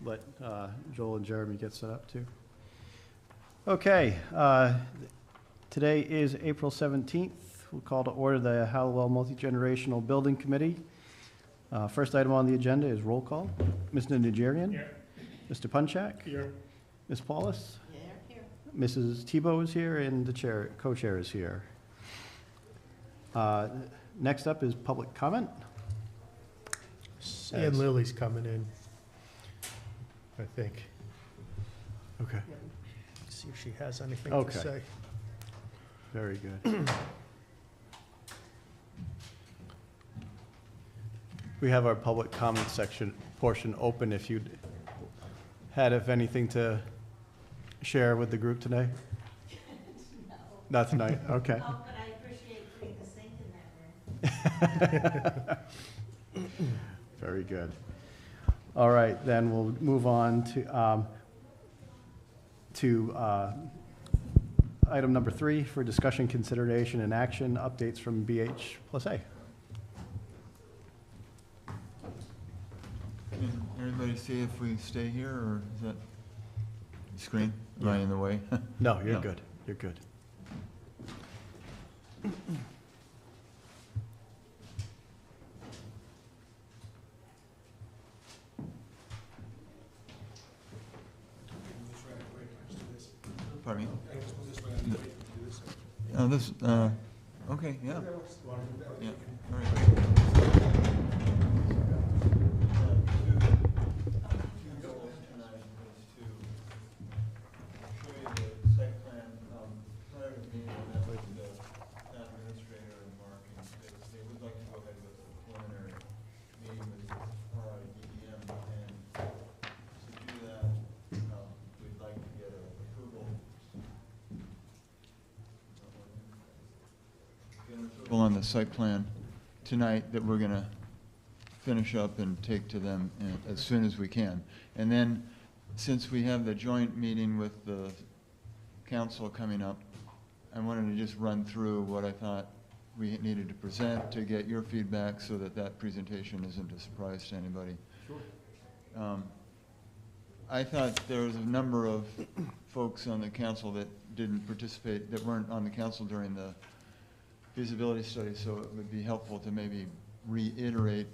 let Joel and Jeremy get set up too. Okay, today is April 17th. We'll call to order the Halliwell Multi-Generational Building Committee. First item on the agenda is roll call. Mr. Nigerian? Here. Mr. Punchak? Here. Ms. Paulus? Here. Mrs. Tebow is here, and the co-chair is here. Next up is public comment. And Lily's coming in, I think. Okay. See if she has anything Okay. to say. Very good. We have our public comment section portion open if you'd had anything to share with the group today. No. Not tonight, okay. Oh, but I appreciate putting the sink in that room. Very good. All right, then we'll move on to item number 3 for discussion, consideration, and action, updates from BH+A. Can everybody see if we stay here, or is that screen? Am I in the way? No, you're No. good. You're good. Pardon me? Okay, yeah. Yeah, all right. On the site plan tonight that we're going to finish up and take to them as soon as we can. And then, since we have the joint meeting with the council coming up, I wanted to just run through what I thought we needed to present to get your feedback so that that presentation isn't a surprise to anybody. Sure. I thought there was a number of folks on the council that didn't participate, that weren't on the council during the feasibility study, so it would be helpful to maybe reiterate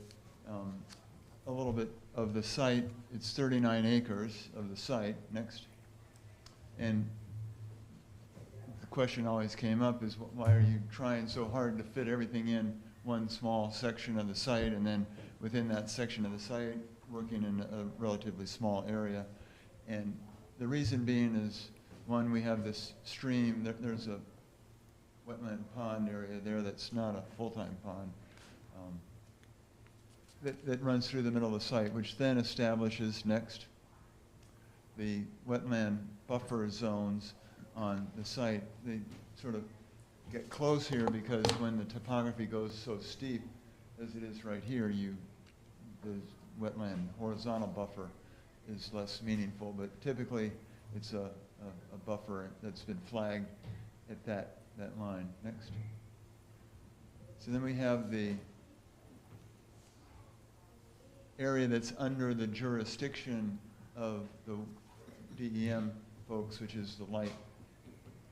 a little bit of the site. It's 39 acres of the site, next. And the question always came up is, why are you trying so hard to fit everything in one small section of the site, and then within that section of the site, working in a relatively small area? And the reason being is, one, we have this stream, there's a wetland pond area there that's not a full-time pond, that runs through the middle of the site, which then establishes next the wetland buffer zones on the site. They sort of get close here because when the topography goes so steep as it is right here, the wetland horizontal buffer is less meaningful, but typically it's a buffer that's been flagged at that line. Next. So then we have the area that's under the jurisdiction of the DEM folks, which is the light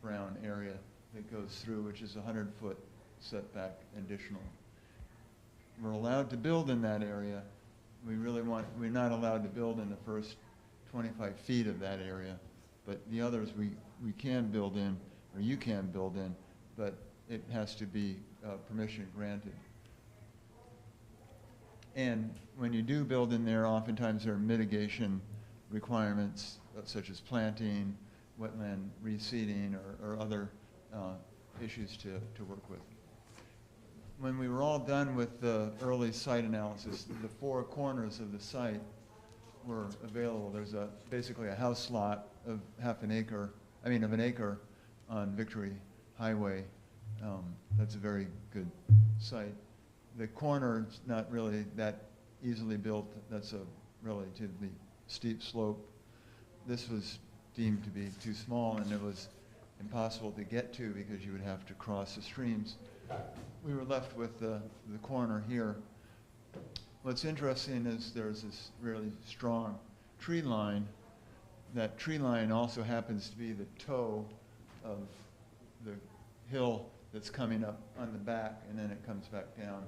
brown area that goes through, which is 100-foot setback additional. We're allowed to build in that area. We're not allowed to build in the first 25 feet of that area, but the others we can build in, or you can build in, but it has to be permission granted. And when you do build in there, oftentimes there are mitigation requirements, such as planting, wetland reseeding, or other issues to work with. When we were all done with the early site analysis, the 4 corners of the site were available. There's basically a house lot of an acre on Victory Highway. That's a very good site. The corner is not really that easily built. That's a relatively steep slope. This was deemed to be too small, and it was impossible to get to because you would have to cross the streams. We were left with the corner here. What's interesting is there's this really strong tree line. That tree line also happens to be the toe of the hill that's coming up on the back, and then it comes back down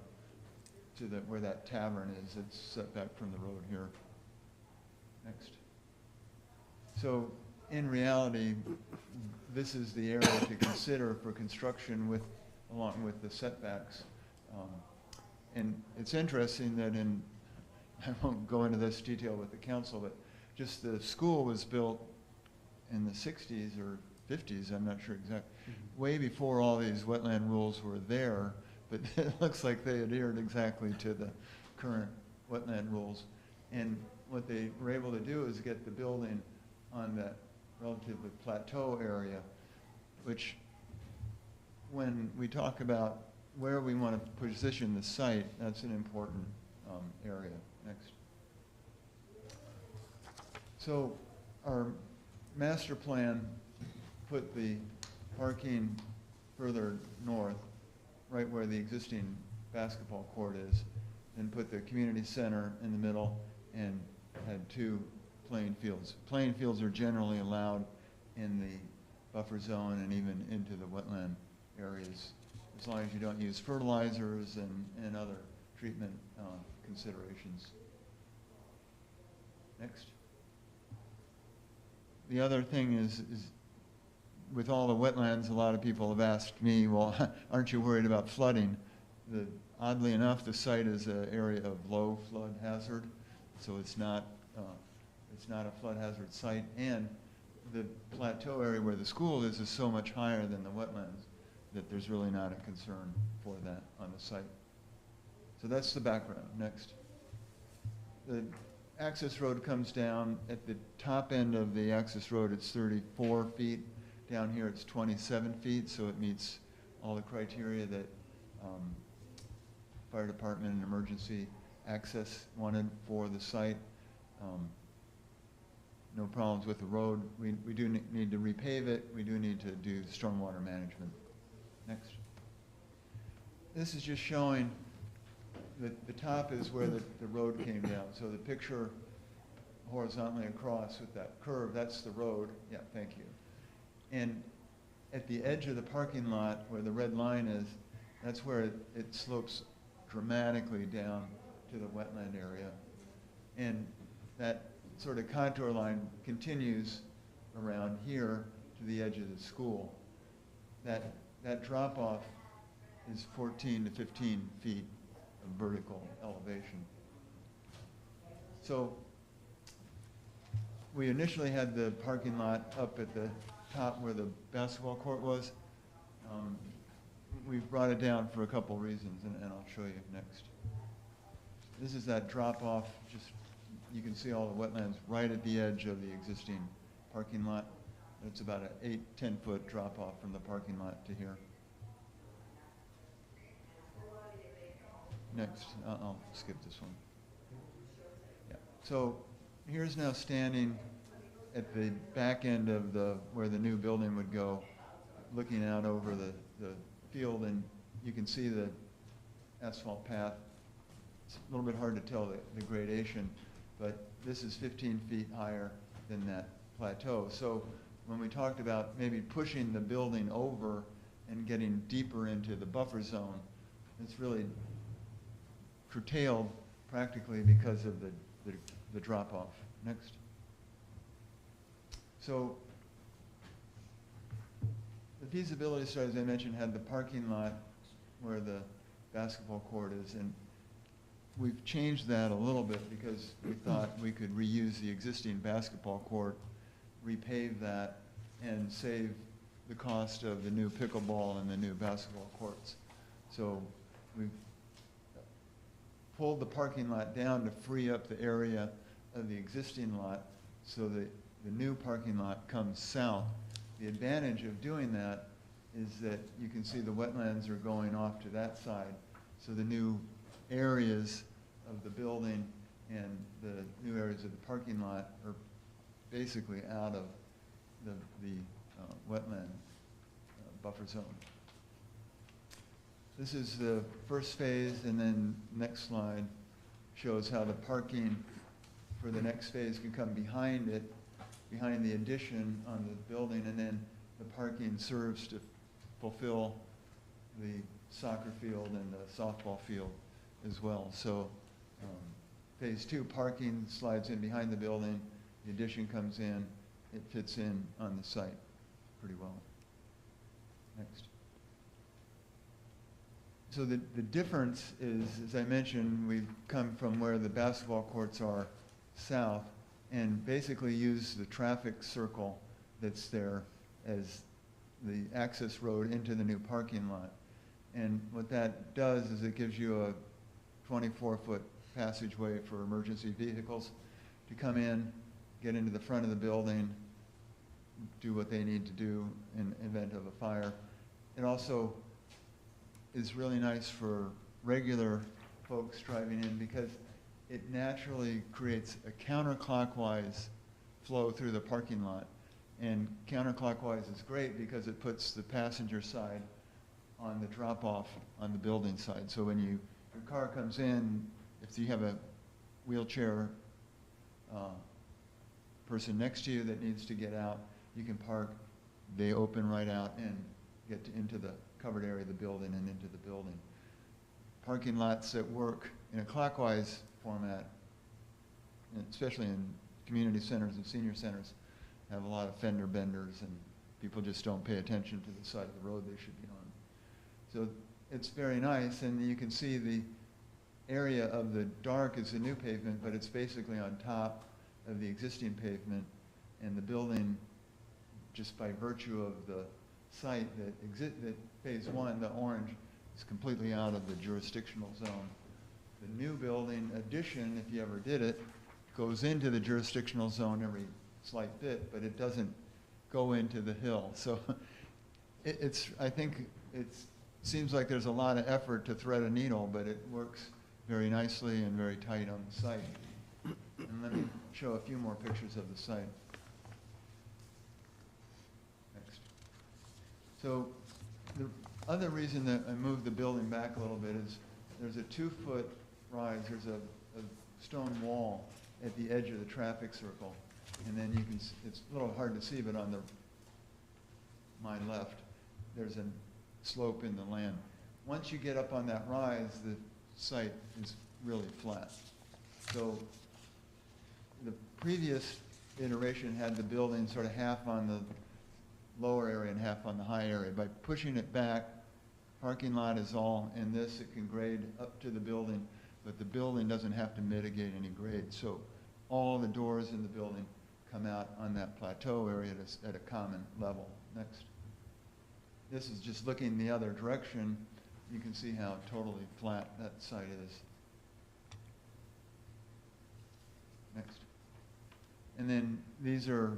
to where that tavern is. It's set back from the road here. Next. So in reality, this is the area to consider for construction along with the setbacks. And it's interesting that I won't go into this detail with the council, but just the school was built in the 60s or 50s, I'm not sure exactly, way before all these wetland rules were there, but it looks like they adhered exactly to the current wetland rules. And what they were able to do is get the building on that relatively plateau area, which when we talk about where we want to position the site, that's an important area. Next. So our master plan put the parking further north, right where the existing basketball court is, and put the community center in the middle and had 2 playing fields. Playing fields are generally allowed in the buffer zone and even into the wetland areas, as long as you don't use fertilizers and other treatment considerations. Next. The other thing is with all the wetlands, a lot of people have asked me, well, aren't you worried about flooding? Oddly enough, the site is an area of low flood hazard, so it's not a flood hazard site, and the plateau area where the school is so much higher than the wetlands that there's really not a concern for that on the site. So that's the background. Next. The access road comes down. At the top end of the access road, it's 34 feet. Down here, it's 27 feet, so it meets all the criteria that fire department and emergency access wanted for the site. No problems with the road. We do need to repave it. We do need to do stormwater management. Next. This is just showing that the top is where the road came down. So the picture horizontally across with that curve, that's the road. Yeah, thank you. And at the edge of the parking lot where the red line is, that's where it slopes dramatically down to the wetland area. And that sort of contour line continues around here to the edge of the school. That drop off is 14 to 15 feet of vertical elevation. So we initially had the parking lot up at the top where the basketball court was. We've brought it down for a couple reasons, and I'll show you next. This is that drop off, just you can see all the wetlands right at the edge of the existing parking lot. It's about an 8-10 foot drop off from the parking lot to here. Next, I'll skip this one. Yeah. So here's now standing at the back end of where the new building would go, looking out over the field, and you can see the asphalt path. It's a little bit hard to tell the gradation, but this is 15 feet higher than that plateau. So when we talked about maybe pushing the building over and getting deeper into the buffer zone, it's really curtailed practically because of the drop-off. Next. So the feasibility study, as I mentioned, had the parking lot where the basketball court is, and we've changed that a little bit because we thought we could reuse the existing basketball court, repave that, and save the cost of the new pickleball and the new basketball courts. So we've pulled the parking lot down to free up the area of the existing lot so that the new parking lot comes south. The advantage of doing that is that you can see the wetlands are going off to that side. So the new areas of the building and the new areas of the parking lot are basically out of the wetland buffer zone. This is the first phase, and then next slide shows how the parking for the next phase can come behind it, behind the addition on the building, and then the parking serves to fulfill the soccer field and the softball field as well. So phase 2 parking slides in behind the building, the addition comes in, it fits in on the site pretty well. Next. So the difference is, as I mentioned, we've come from where the basketball courts are south and basically use the traffic circle that's there as the access road into the new parking lot. And what that does is it gives you a 24-foot passageway for emergency vehicles to come in, get into the front of the building, do what they need to do in event of a fire. It also is really nice for regular folks driving in because it naturally creates a counterclockwise flow through the parking lot. And counterclockwise is great because it puts the passenger side on the drop-off on the building side. So when your car comes in, if you have a wheelchair person next to you that needs to get out, you can park, they open right out and get into the covered area of the building and into the building. Parking lots that work in a clockwise format, especially in community centers and senior centers, have a lot of fender benders and people just don't pay attention to the side of the road they should be on. So it's very nice, and you can see the area of the dark is the new pavement, but it's basically on top of the existing pavement, and the building, just by virtue of the site that phase 1, the orange, is completely out of the jurisdictional zone. The new building addition, if you ever did it, goes into the jurisdictional zone every slight bit, but it doesn't go into the hill. So I think it seems like there's a lot of effort to thread a needle, but it works very nicely and very tight on the site. And let me show a few more pictures of the site. Next. So the other reason that I moved the building back a little bit is there's a 2-foot rise. There's a stone wall at the edge of the traffic circle. And then you can, it's a little hard to see, but on my left, there's a slope in the land. Once you get up on that rise, the site is really flat. So the previous iteration had the building sort of half on the lower area and half on the high area. By pushing it back, parking lot is all in this. It can grade up to the building, but the building doesn't have to mitigate any grade. So all the doors in the building come out on that plateau area at a common level. Next. This is just looking the other direction. You can see how totally flat that site is. Next. And then these are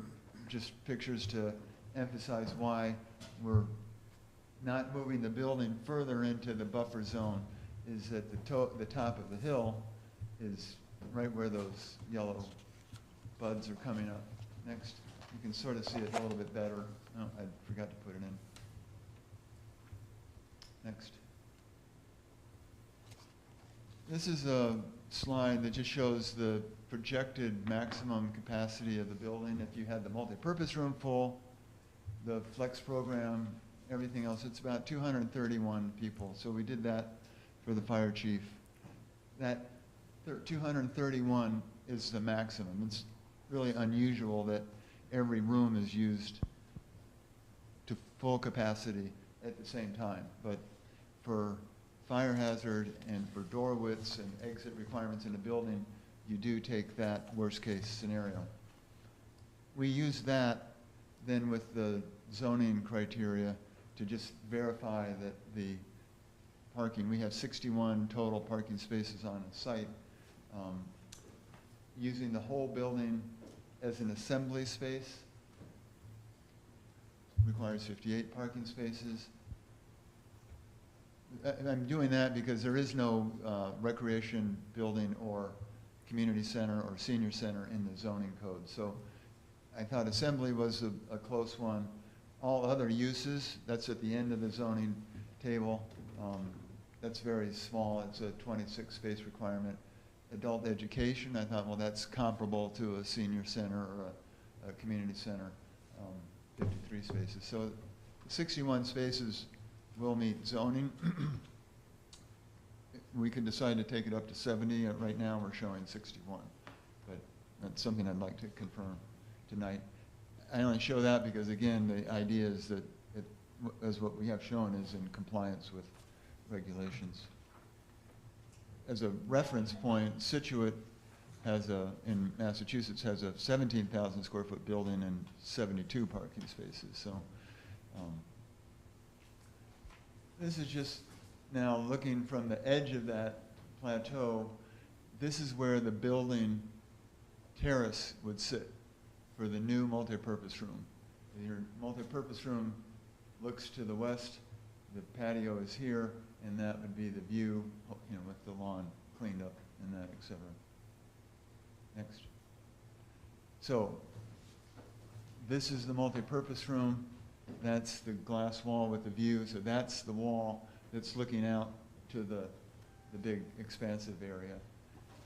just pictures to emphasize why we're not moving the building further into the buffer zone, is that the top of the hill is right where those yellow buds are coming up. Next. You can sort of see it a little bit better. Oh, I forgot to put it in. Next. This is a slide that just shows the projected maximum capacity of the building. If you had the multi-purpose room full, the flex program, everything else, it's about 231 people. So we did that for the fire chief. That 231 is the maximum. It's really unusual that every room is used to full capacity at the same time. But for fire hazard and for door widths and exit requirements in a building, you do take that worst case scenario. We use that then with the zoning criteria to just verify that the parking, we have 61 total parking spaces on the site. Using the whole building as an assembly space requires 58 parking spaces. I'm doing that because there is no recreation building or community center or senior center in the zoning code. So I thought assembly was a close one. All other uses, that's at the end of the zoning table. That's very small. It's a 26 space requirement. adult education. I thought, well, that's comparable to a senior center or a community center, 53 spaces. So 61 spaces will meet zoning. We could decide to take it up to 70. Right now, we're showing 61. But that's something I'd like to confirm tonight. I only show that because, again, the idea is that it, as what we have shown, is in compliance with regulations. As a reference point, Situate has in Massachusetts has a 17,000 square foot building and 72 parking spaces. So this is just now looking from the edge of that plateau. This is where the building terrace would sit for the new multipurpose room. Your multipurpose room looks to the west. The patio is here, and that would be the view, you know, with the lawn cleaned up and that, et cetera. Next. So this is the multipurpose room. That's the glass wall with the view. So that's the wall that's looking out to the big expansive area.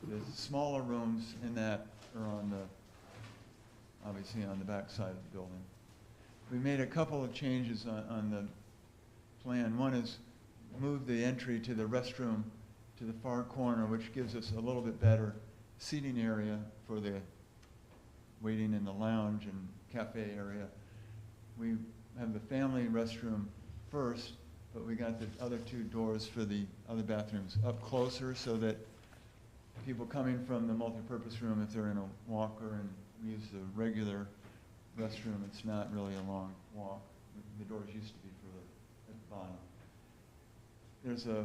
The smaller rooms in that are on the, obviously on the back side of the building. We made a couple of changes on the plan. One is move the entry to the restroom to the far corner, which gives us a little bit better seating area for the waiting in the lounge and cafe area. We have the family restroom first, but we got the other two doors for the other bathrooms up closer so that people coming from the multipurpose room, if they're in a walker and use the regular restroom, it's not really a long walk. The doors used to be for at the bottom. There's a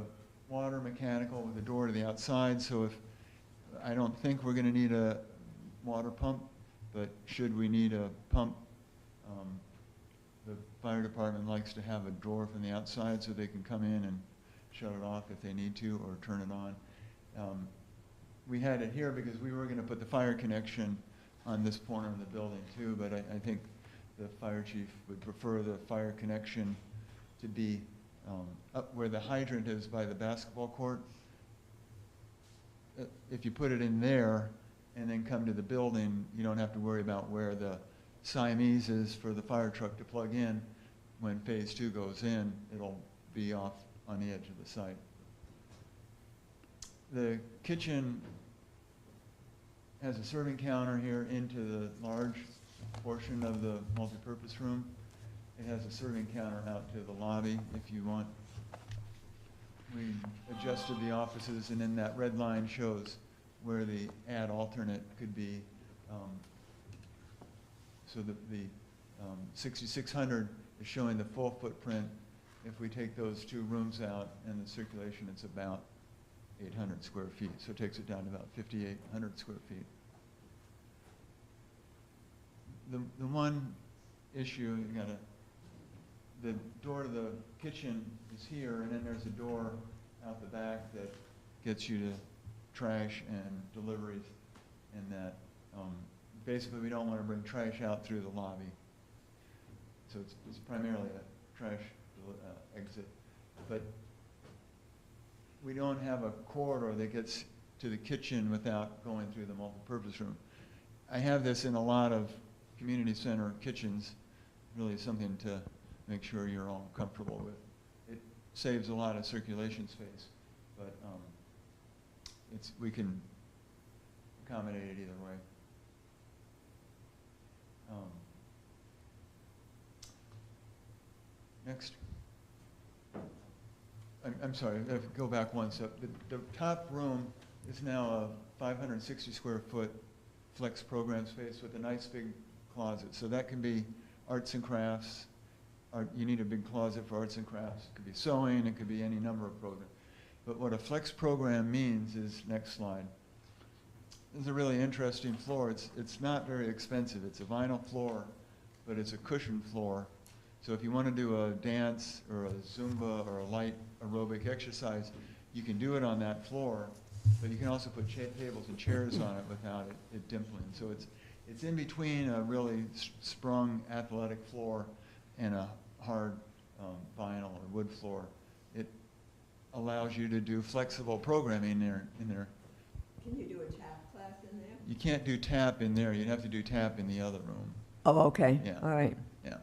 water mechanical with a door to the outside, so if I don't think we're going to need a water pump, but should we need a pump, the fire department likes to have a door from the outside so they can come in and shut it off if they need to or turn it on. We had it here because we were going to put the fire connection on this corner of the building too, but I think the fire chief would prefer the fire connection to be up where the hydrant is by the basketball court. If you put it in there and then come to the building, you don't have to worry about where the Siamese is for the fire truck to plug in. When phase 2 goes in, it'll be off on the edge of the site. The kitchen has a serving counter here into the large portion of the multipurpose room. It has a serving counter out to the lobby if you want. We adjusted the offices, and then that red line shows where the add alternate could be. So the 6600 is showing the full footprint. If we take those two rooms out and the circulation, it's about 800 square feet. So it takes it down to about 5,800 square feet. The one issue, the door to the kitchen is here, and then there's a door out the back that gets you to trash and deliveries, and that basically we don't want to bring trash out through the lobby. So it's primarily a trash exit. But we don't have a corridor that gets to the kitchen without going through the multipurpose room. I have this in a lot of community center kitchens, really something to make sure you're all comfortable with. It saves a lot of circulation space, but we can accommodate it either way. Next. I'm sorry, go back one step. The top room is now a 560 square foot flex program space with a nice big closet. So that can be arts and crafts. You need a big closet for arts and crafts. It could be sewing, it could be any number of programs. But what a flex program means is, next slide. This is a really interesting floor. It's not very expensive. It's a vinyl floor, but it's a cushioned floor. So if you want to do a dance or a Zumba or a light aerobic exercise, you can do it on that floor, but you can also put tables and chairs on it without it dimpling. So it's in between a really sprung athletic floor and a hard vinyl or wood floor. It allows you to do flexible programming in there. Can you do a tap class in there? You can't do tap in there, you'd have to do tap in the other room, Oh, okay, Yeah. all right. yeah.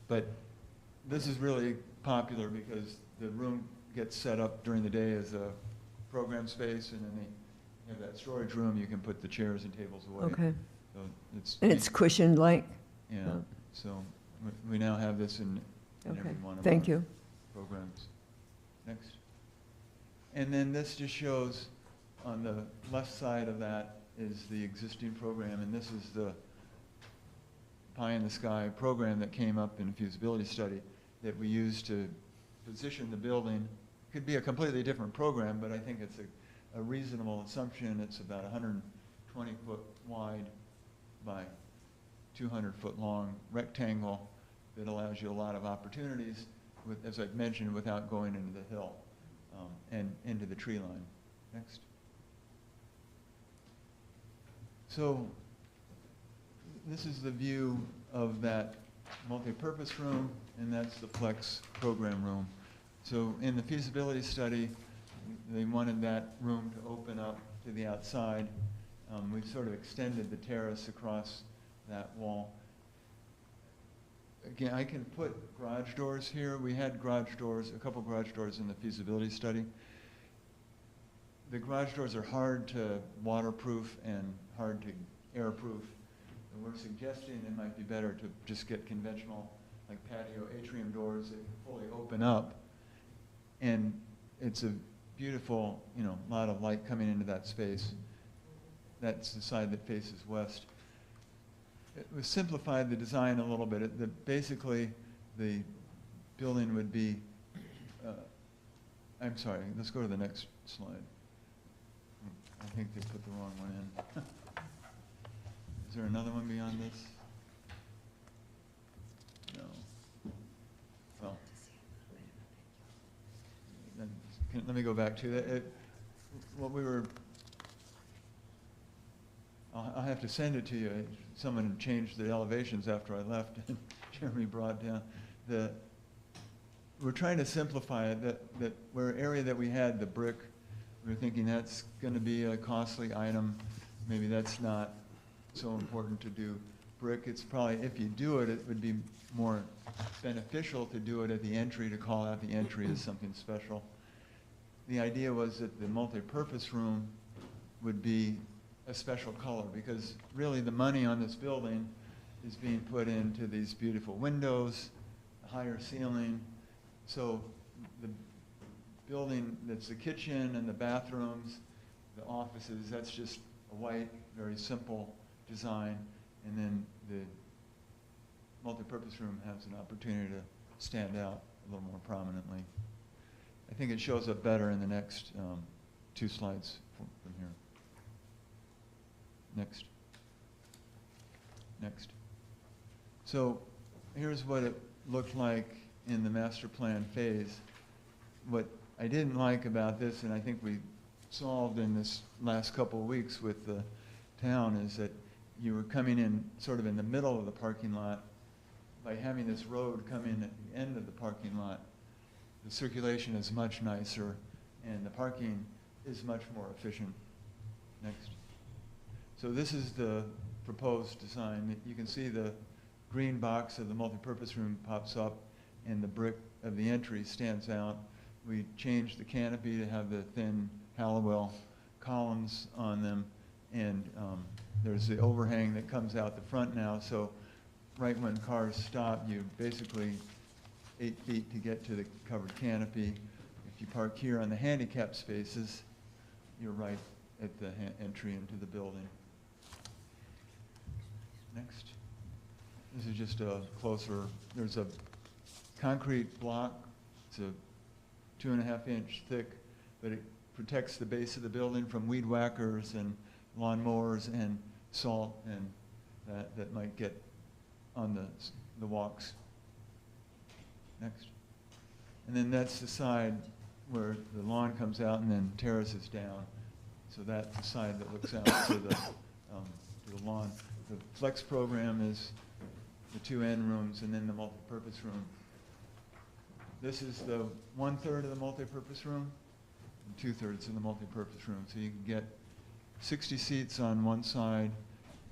But this is really popular because the room gets set up during the day as a program space, and then they have that storage room, you can put the chairs and tables away. Okay. So it's. And it's cushioned like? Yeah, Oh. so we now have this in every Okay, one of our thank you. programs. Next. And then this just shows, on the left side of that is the existing program, and this is the pie in the sky program that came up in a feasibility study that we used to position the building. Could be a completely different program, but I think it's a reasonable assumption. It's about 120 foot wide by 200 foot long rectangle that allows you a lot of opportunities, with, as I've mentioned, without going into the hill and into the tree line. Next. So this is the view of that multi-purpose room, and that's the Flex program room. So in the feasibility study, they wanted that room to open up to the outside. We've sort of extended the terrace across that wall. Again, I can put garage doors here. We had garage doors, a couple garage doors in the feasibility study. The garage doors are hard to waterproof and hard to airproof. And we're suggesting it might be better to just get conventional, like patio atrium doors that can fully open up. And it's a beautiful, lot of light coming into that space. That's the side that faces west. It was simplified the design a little bit. Basically, the building would be, I'm sorry, let's go to the next slide. I think they put the wrong one in. Is there another one beyond this? No. Well, then, let me go back to that. What we were, I'll have to send it to you. Someone changed the elevations after I left, and Jeremy brought down we're trying to simplify it, that where area that we had the brick, we were thinking that's going to be a costly item. Maybe that's not so important to do brick. It's probably, if you do it, it would be more beneficial to do it at the entry, to call out the entry as something special. The idea was that the multi-purpose room would be a special color, because really the money on this building is being put into these beautiful windows, a higher ceiling. So the building that's the kitchen and the bathrooms, the offices, that's just a white, very simple design. And then the multi-purpose room has an opportunity to stand out a little more prominently. I think it shows up better in the next two slides from here. Next. Next. So here's what it looked like in the master plan phase. What I didn't like about this, and I think we solved in this last couple of weeks with the town, is that you were coming in sort of in the middle of the parking lot. By having this road come in at the end of the parking lot, the circulation is much nicer and the parking is much more efficient. Next. So this is the proposed design. You can see the green box of the multipurpose room pops up and the brick of the entry stands out. We changed the canopy to have the thin Halliwell columns on them, and there's the overhang that comes out the front now, so right when cars stop, you basically 8 feet to get to the covered canopy. If you park here on the handicap spaces, you're right at the entry into the building. Next. This is just a closer, there's a concrete block. It's a 2.5 inch thick, but it protects the base of the building from weed whackers and lawnmowers and salt and that might get on the walks. Next. And then that's the side where the lawn comes out and then terraces down. So that's the side that looks out to the lawn. The flex program is the 2 end rooms and then the multi-purpose room. This is the 1/3 of the multi-purpose room and 2/3 of the multi-purpose room. So you can get 60 seats on one side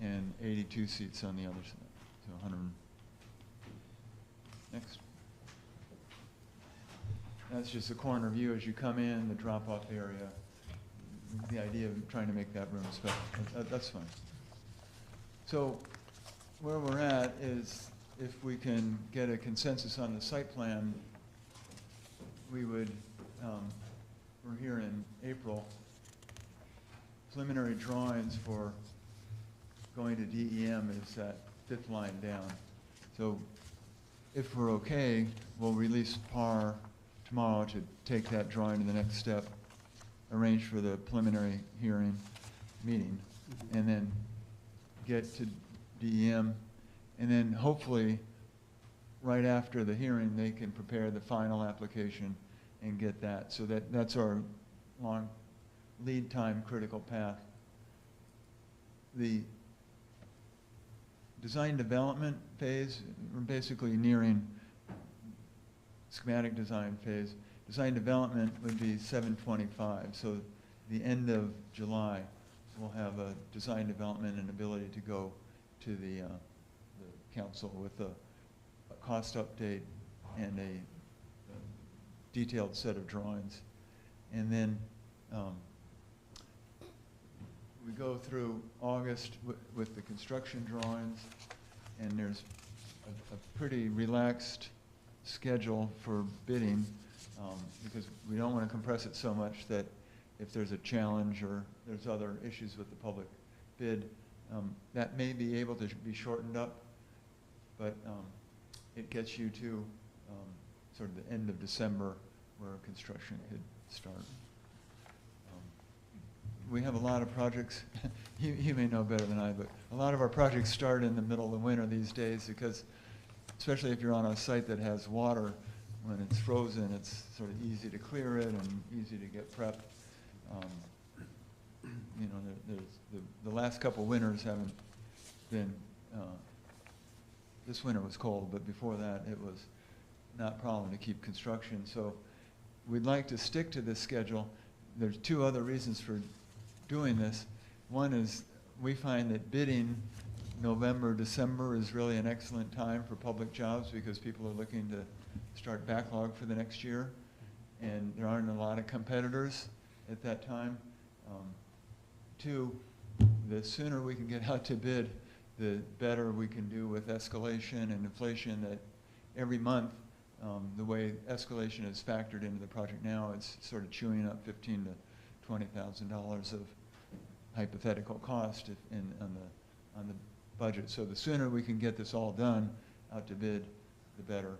and 82 seats on the other side. So 100. Next. That's just a corner view as you come in, the drop-off area. The idea of trying to make that room special. That's fine. So where we're at is if we can get a consensus on the site plan, we would, we're here in April, preliminary drawings for going to DEM is that fifth line down. So if we're okay, we'll release PAR tomorrow to take that drawing to the next step, arrange for the preliminary hearing meeting, and then get to DEM, and then hopefully, right after the hearing, they can prepare the final application and get that. So that's our long lead time critical path. The design development phase, we're basically nearing schematic design phase. Design development would be 7/25, so the end of July, we'll have a design development and ability to go to the council with a cost update and a detailed set of drawings. And then we go through August with the construction drawings, and there's a pretty relaxed schedule for bidding, because we don't want to compress it so much that if there's a challenge or there's other issues with the public bid, that may be able to be shortened up, but it gets you to sort of the end of December where construction could start. We have a lot of projects, you may know better than I, but a lot of our projects start in the middle of the winter these days because, especially if you're on a site that has water, when it's frozen, it's sort of easy to clear it and easy to get prepped. You know, there's the last couple winters haven't been, this winter was cold, but before that it was not a problem to keep construction. So we'd like to stick to this schedule. There's two other reasons for doing this. One is we find that bidding November, December is really an excellent time for public jobs because people are looking to start backlog for the next year, and there aren't a lot of competitors at that time. Two, the sooner we can get out to bid, the better we can do with escalation and inflation. That every month, the way escalation is factored into the project now, it's sort of chewing up $15,000 to $20,000 of hypothetical cost on the budget. So the sooner we can get this all done out to bid, the better.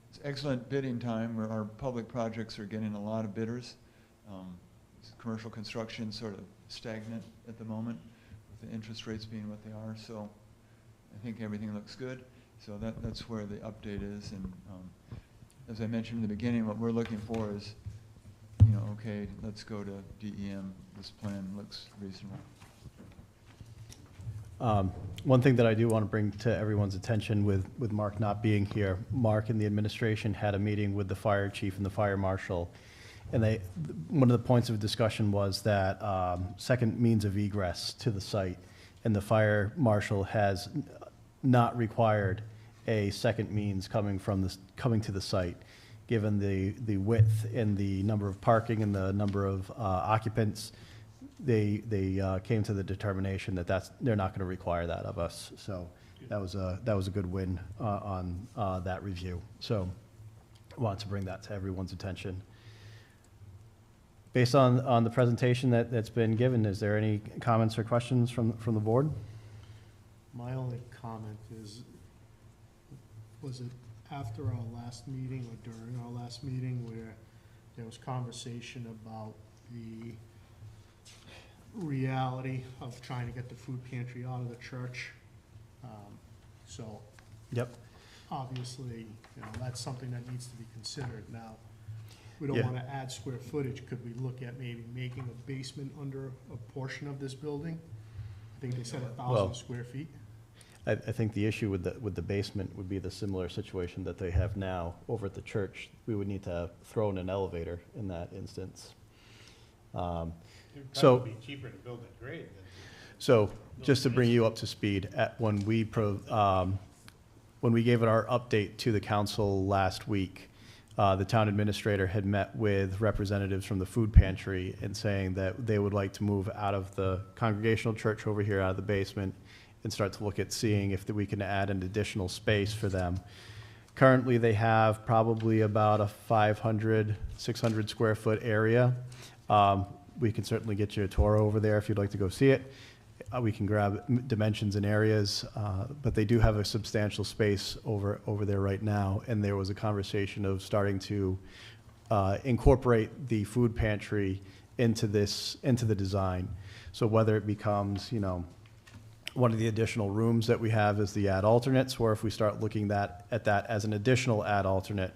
It's excellent bidding time where our public projects are getting a lot of bidders. Commercial construction sort of stagnant at the moment with the interest rates being what they are. So I think everything looks good. So that's where the update is. And as I mentioned in the beginning, what we're looking for is, you know, okay, let's go to DEM. This plan looks reasonable. One thing that I do want to bring to everyone's attention with Mark not being here, Mark and the administration had a meeting with the fire chief and the fire marshal, and one of the points of discussion was that second means of egress to the site, and the fire marshal has not required a second means coming to the site, given the width and the number of parking and the number of occupants. They came to the determination that they're not going to require that of us. So that was a good win on that review. So I wanted to bring that to everyone's attention. Based on the presentation that's been given, is there any comments or questions from the board? My only comment is, was it after our last meeting or during our last meeting where there was conversation about the reality of trying to get the food pantry out of the church? So Yep. obviously, you know, that's something that needs to be considered. Now, we don't Yeah. want to add square footage. Could we look at maybe making a basement under a portion of this building? I think they said 1,000 Well- square feet. I think the issue with the basement would be the similar situation that they have now over at the church. We would need to throw in an elevator in that instance. It'd So- probably be cheaper to build at grade than. So, just to bring you up to speed, when we gave it our update to the council last week, the town administrator had met with representatives from the food pantry and saying that they would like to move out of the Congregational Church over here, out of the basement, and start to look at seeing if we can add an additional space for them. Currently, they have probably about a 500, 600 square foot area. We can certainly get you a tour over there if you'd like to go see it. We can grab dimensions and areas, but they do have a substantial space over there right now. And there was a conversation of starting to incorporate the food pantry into the design. So whether it becomes, one of the additional rooms that we have as the ad alternates, or if we start looking at that as an additional ad alternate,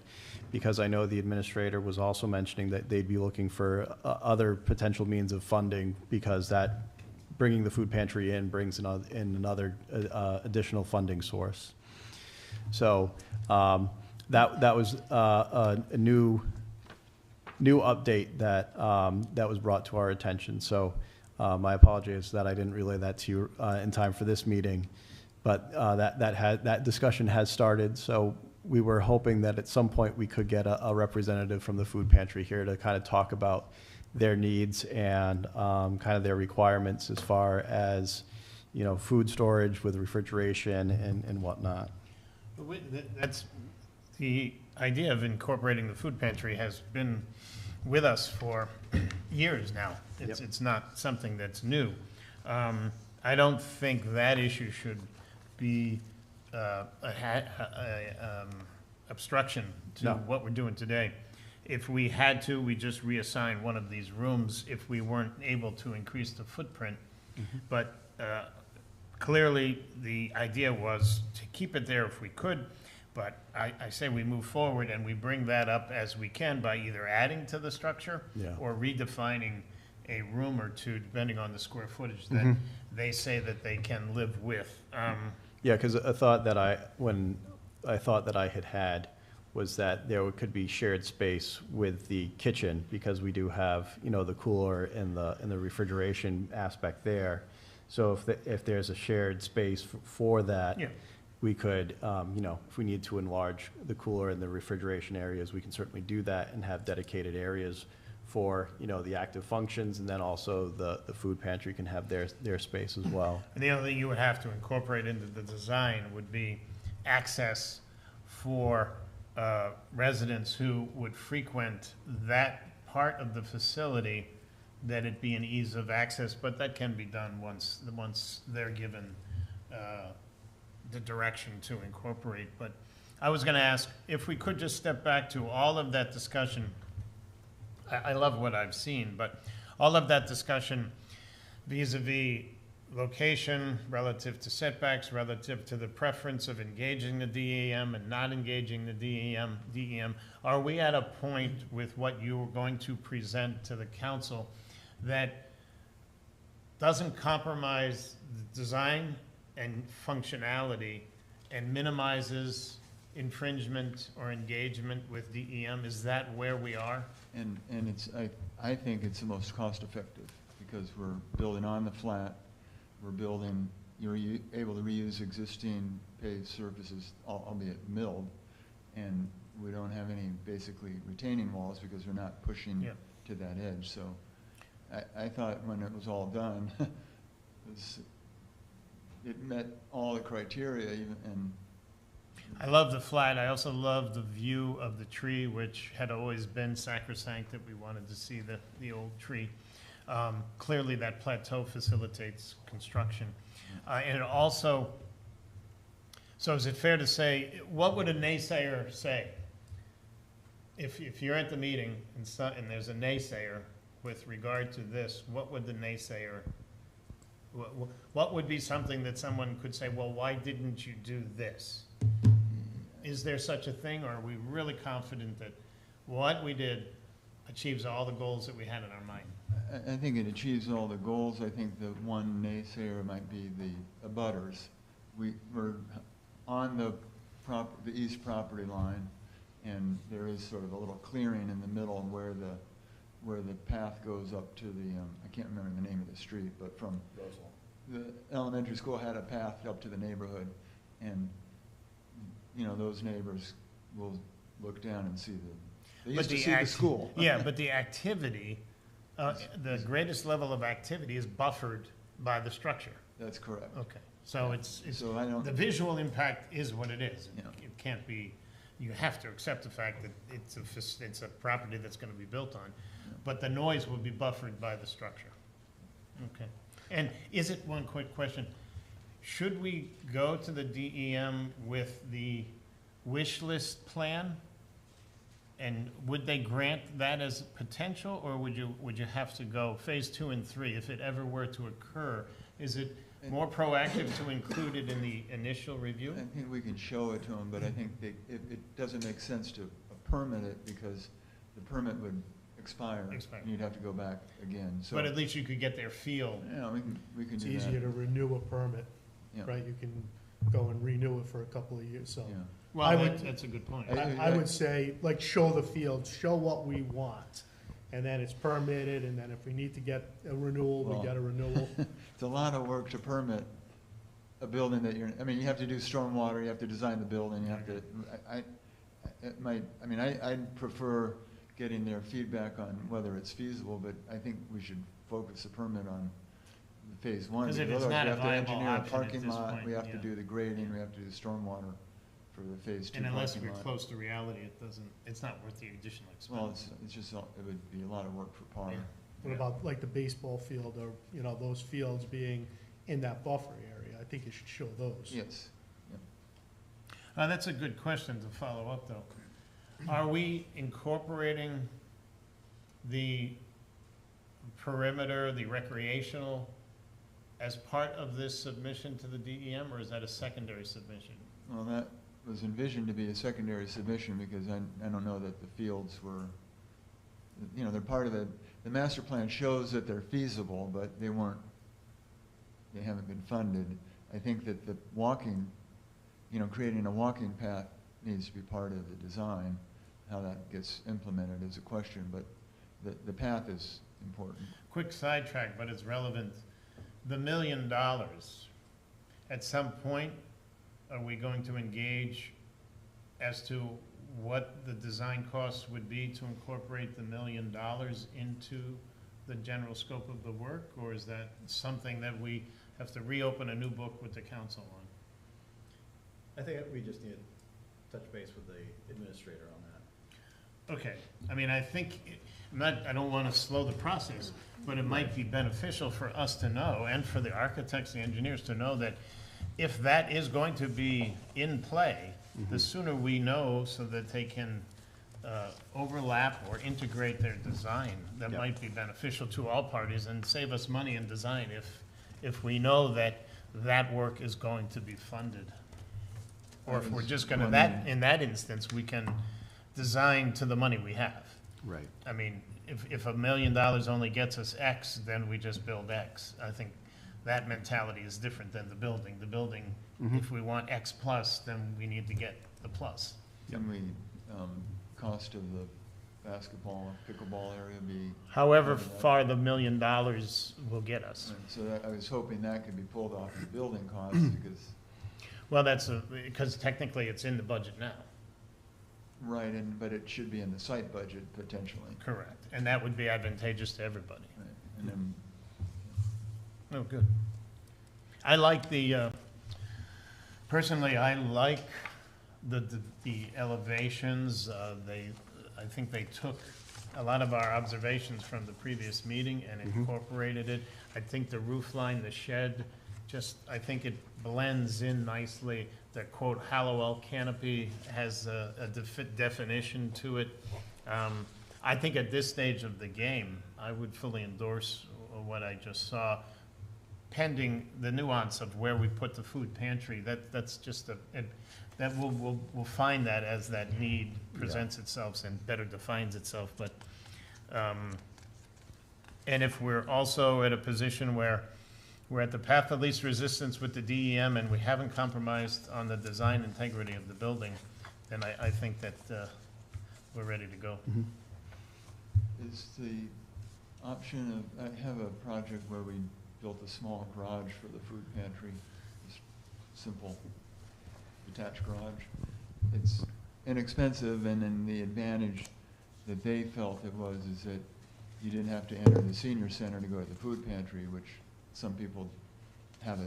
because I know the administrator was also mentioning that they'd be looking for other potential means of funding, because that bringing the food pantry in brings in another additional funding source. So that was a new update that was brought to our attention. So my apologies that I didn't relay that to you in time for this meeting, but that discussion has started. So we were hoping that at some point we could get a representative from the food pantry here to kind of talk about their needs and kind of their requirements as far as, food storage with refrigeration and whatnot. That's, the idea of incorporating the food pantry has been with us for years now. It's not something that's new. I don't think that issue should be obstruction to No. what we're doing today. If we had to, we just reassign one of these rooms if we weren't able to increase the footprint. But clearly, the idea was to keep it there if we could. But I say we move forward and we bring that up as we can by either adding to the structure Yeah. or redefining a room or two, depending on the square footage that they say that they can live with. Yeah, because a thought that I had was that there could be shared space with the kitchen, because we do have, the cooler and the refrigeration aspect there. So if there's a shared space for that, Yeah. we could, if we need to enlarge the cooler and the refrigeration areas, we can certainly do that and have dedicated areas for, the active functions, and then also the food pantry can have their space as well. And the other thing you would have to incorporate into the design would be access for residents who would frequent that part of the facility, that it be an ease of access, but that can be done once they're given the direction to incorporate. But I was going to ask if we could just step back to all of that discussion. I love what I've seen, but all of that discussion vis-a-vis location, relative to setbacks, relative to the preference of engaging the DEM and not engaging the DEM, are we at a point with what you were going to present to the council that doesn't compromise the design and functionality and minimizes infringement or engagement with DEM? Is that where we are? And I think it's the most cost effective, because we're building on the flat, you're able to reuse existing paved surfaces, albeit milled, and we don't have any basically retaining walls because we're not pushing Yeah. to that edge. So I thought when it was all done, it met all the criteria, and I love the flat. I also love the view of the tree, which had always been sacrosanct, that we wanted to see the old tree. Clearly, that plateau facilitates construction. And it also, so is it fair to say, what would a naysayer say? If you're at the meeting and there's a naysayer with regard to this, what would the naysayer, what would be something that someone could say, well, why didn't you do this? Is there such a thing, or are we really confident that what we did achieves all the goals that we had in our mind? I think it achieves all the goals. I think the one naysayer might be the abutters. We're on the east property line, and there is sort of a little clearing in the middle where where the path goes up to the, I can't remember the name of the street, but from the elementary school had a path up to the neighborhood, and, you know, those neighbors will look down and see they used to see the school. Yeah, but the activity, the greatest level of activity is buffered by the structure. That's correct. Okay, so it's, So I don't, the visual impact is what it is. Yeah. It can't be, you have to accept the fact that it's a property that's gonna be built on, but the noise will be buffered by the structure. Okay, and is it, one quick question, should we go to the DEM with the wish list plan? And would they grant that as potential, or would you have to go phase 2 and 3 if it ever were to occur? Is it more proactive to include it in the initial review? I think we can show it to them, but I think it doesn't make sense to permit it because the permit would expire. Expire. And you'd have to go back again, so. But at least you could get their feel. Yeah, we can It's do that. easier to renew a permit, Yeah. right? You can go and renew it for a couple of years, so. Yeah. Well, I would- that's a good point. I would say, like, show the field, show what we want, and then it's permitted, and then if we need to get a renewal, we Well- get a renewal. It's a lot of work to permit a building that you're, I mean, you have to do stormwater, you have to design the building, you have to, I'd prefer getting their feedback on whether it's feasible, but I think we should focus the permit on phase 1. 'Cause if it's otherwise not we a have to viable engineer a option at parking this lot, point, we have to yeah. do the grading, we have to do the stormwater for the phase 2 And unless parking we're lot. close to reality, it's not worth the additional Well, expense. it's just, it would be a lot of work for par. Yeah. What about like the baseball field or, you know, those fields being in that buffer area? I think you should show those. Yes. That's a good question to follow up, though. Are we incorporating the perimeter, the recreational, as part of this submission to the DEM, or is that a secondary submission? Well, that was envisioned to be a secondary submission because I don't know that the fields were, you know, they're part of the master plan shows that they're feasible, but they haven't been funded. I think that the walking, you know, creating a walking path needs to be part of the design. How that gets implemented is a question, but the path is important. Quick sidetrack, but it's relevant. The $1 million, at some point, are we going to engage as to what the design costs would be to incorporate the $1 million into the general scope of the work? Or is that something that we have to reopen a new book with the council on? I think we just need to touch base with the administrator on that. Okay, I mean, I think, I don't want to slow the process, but it might be beneficial for us to know, and for the architects and engineers to know, that if that is going to be in play, the sooner we know so that they can overlap or integrate their design, that Yeah. might be beneficial to all parties and save us money in design if we know that that work is going to be funded. Or if we're just gonna, in that instance, we can design to the money we have. Right. I mean, if $1 million only gets us X, then we just build X. I think that mentality is different than the building. The building, if we want X plus, then we need to get the plus. Can we, cost of the basketball, pickleball area be? However part of that? far the $1 million will get us. So I was hoping that could be pulled off the building costs because, Well, because technically it's in the budget now. right, but it should be in the site budget potentially. Correct. And that would be advantageous to everybody. Right. And then, Oh, good. I like personally, I like the elevations. I think they took a lot of our observations from the previous meeting and incorporated it. I think the roof line, the shed, I think it blends in nicely. The quote Halliwell canopy has a definition to it. I think at this stage of the game, I would fully endorse what I just saw, pending the nuance of where we put the food pantry. That's just that we'll find that as that need presents itself and better defines itself. But and if we're also at a position where we're at the path of least resistance with the DEM and we haven't compromised on the design integrity of the building, then I think that we're ready to go. is the option of, I have a project where we built a small garage for the food pantry, just simple detached garage. It's inexpensive, and then the advantage that they felt it was is that you didn't have to enter the senior center to go to the food pantry, which some people have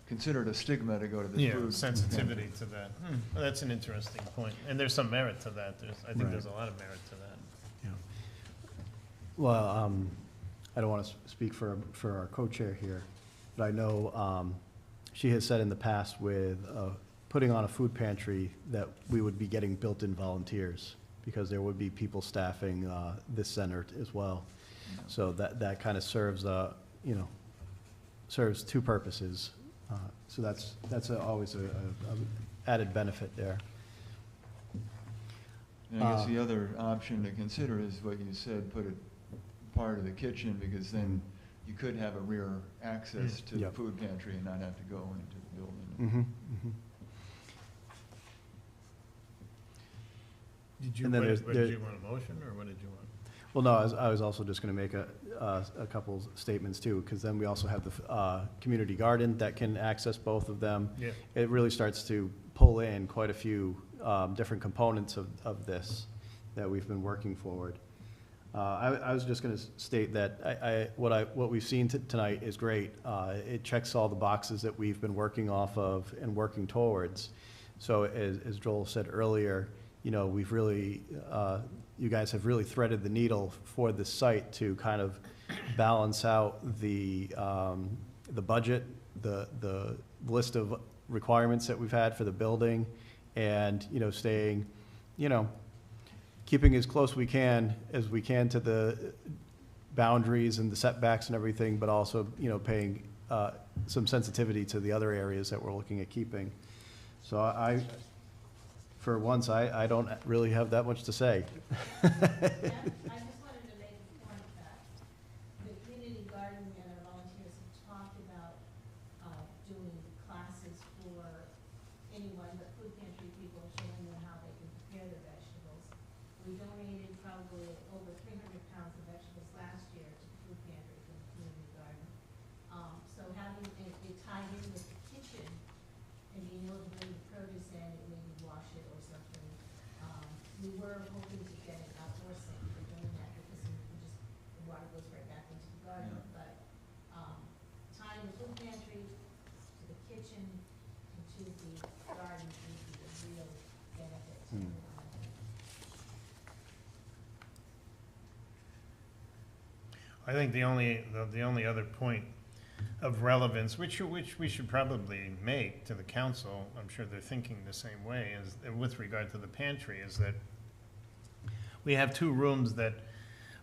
considered a stigma to go to the Yeah, food sensitivity pantry. to that. Well, that's an interesting point, and there's some merit to that. I think Right. there's a lot of merit to that. Yeah. Well, I don't want to speak for our co-chair here, but I know she has said in the past with putting on a food pantry that we would be getting built-in volunteers, because there would be people staffing this center as well. So that kind of serves, serves two purposes. So that's always a added benefit there. And I guess the other option to consider is what you said, put it part of the kitchen, because then you could have a rear access to the Yep. food pantry and not have to go into the building. Mm-hmm, mm-hmm. Did And then there's- did you want a motion, or what did you want? Well, no, I was also just going to make a couple statements too, because then we also have the community garden that can access both of them. Yeah. It really starts to pull in quite a few different components of this that we've been working forward. I was just going to state that what we've seen tonight is great. It checks all the boxes that we've been working off of and working towards. So as Joel said earlier, we've really, you guys have really threaded the needle for this site to kind of balance out the budget, the list of requirements that we've had for the building, and, staying, keeping as close as we can to the boundaries and the setbacks and everything, but also, paying some sensitivity to the other areas that we're looking at keeping. So for once, I don't really have that much to say. I just wanted to make a point that the community garden and our volunteers have talked about doing classes for anyone, but food pantry people, showing them how they can prepare their vegetables. We donated probably over 300 pounds of vegetables last year to the food pantry from the community garden. So having it tied in with the kitchen and being able to bring the produce in and maybe wash it or something. We were hoping to get an outdoor sink for doing that, because the water goes right back into the garden. Yeah. But tying the food pantry to the kitchen and to the garden would be a real benefit to everyone, I think. I think the only other point of relevance, which we should probably make to the council, I'm sure they're thinking the same way, is with regard to the pantry, is that we have two rooms that,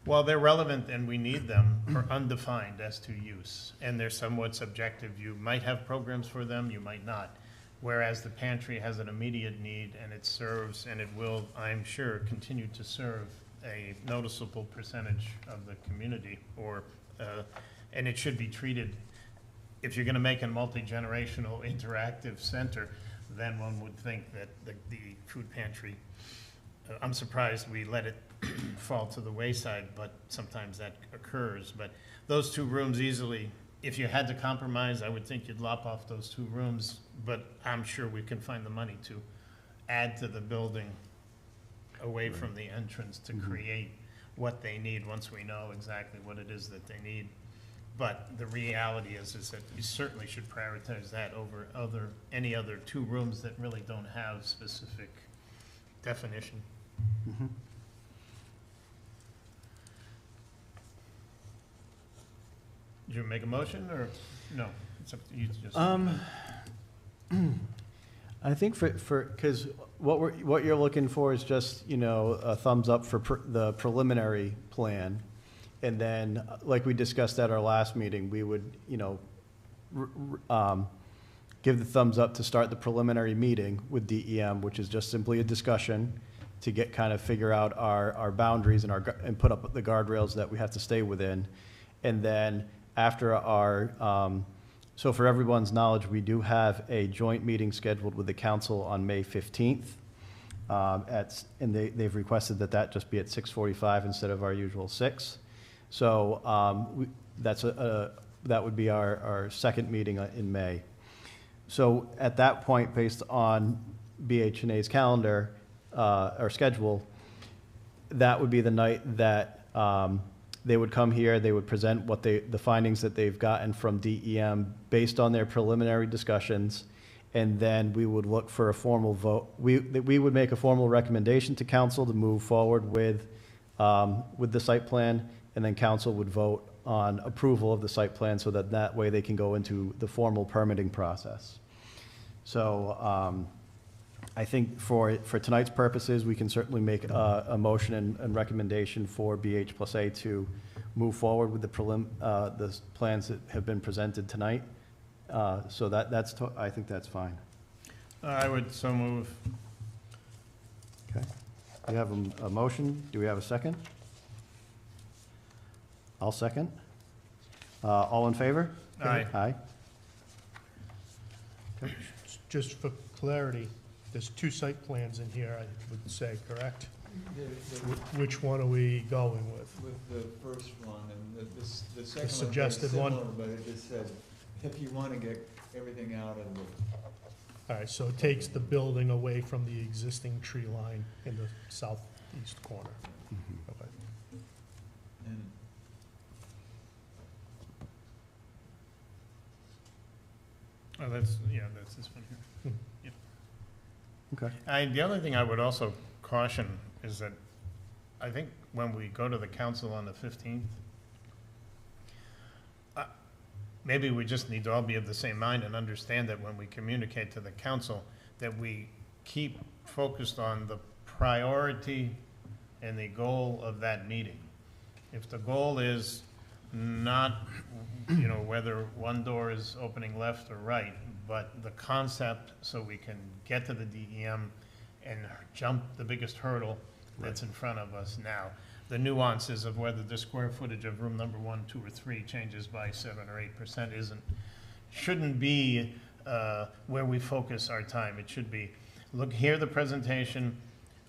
while they're relevant and we need them, are undefined as to use, and they're somewhat subjective. You might have programs for them, you might not. Whereas the pantry has an immediate need, and it serves, and it will, I'm sure, continue to serve a noticeable percentage of the community, and it should be treated, if you're gonna make a multi-generational interactive center, then one would think that the food pantry, I'm surprised we let it fall to the wayside, but sometimes that occurs. But those two rooms easily, if you had to compromise, I would think you'd lop off those two rooms, but I'm sure we can find the money to add to the building away from the entrance to create what they need once we know exactly what it is that they need. But the reality is that you certainly should prioritize that over any other two rooms that really don't have specific definition. Mhm. Did you make a motion, or no? It's up to you to just. I think because what you're looking for is just, a thumbs up for the preliminary plan. And then, like we discussed at our last meeting, we would, give the thumbs up to start the preliminary meeting with DEM, which is just simply a discussion to figure out our boundaries and put up the guardrails that we have to stay within. And then after so for everyone's knowledge, we do have a joint meeting scheduled with the council on May 15th. and they've requested that that just be at 6:45 instead of our usual 6. So that would be our second meeting in May. So at that point, based on BH+A's calendar, or schedule, that would be the night that they would come here, they would present the findings that they've gotten from DEM based on their preliminary discussions, and then we would look for a formal vote. We would make a formal recommendation to council to move forward with the site plan, and then council would vote on approval of the site plan so that way they can go into the formal permitting process. So I think for tonight's purposes, we can certainly make a motion and recommendation for BH+A to move forward with the plans that have been presented tonight. So I think that's fine. I would so move. Okay. We have a motion. Do we have a second? I'll second. All in favor? Aye. Aye. Just for clarity, there's 2 site plans in here, I would say, correct? Which one are we going with? With the first one, and the second one is suggested one? similar, but it just said, if you want to get everything out of the, All right, so it takes the building away from the existing tree line in the southeast corner. Okay. and Oh, that's this one here. Okay. The other thing I would also caution is that I think when we go to the council on the 15th, maybe we just need to all be of the same mind and understand that when we communicate to the council, that we keep focused on the priority and the goal of that meeting. If the goal is not, whether one door is opening left or right, but the concept so we can get to the DEM and jump the biggest hurdle that's in front of us now. The nuances of whether the square footage of room number 1, 2, or 3 changes by 7 or 8% shouldn't be where we focus our time. It should be, hear the presentation,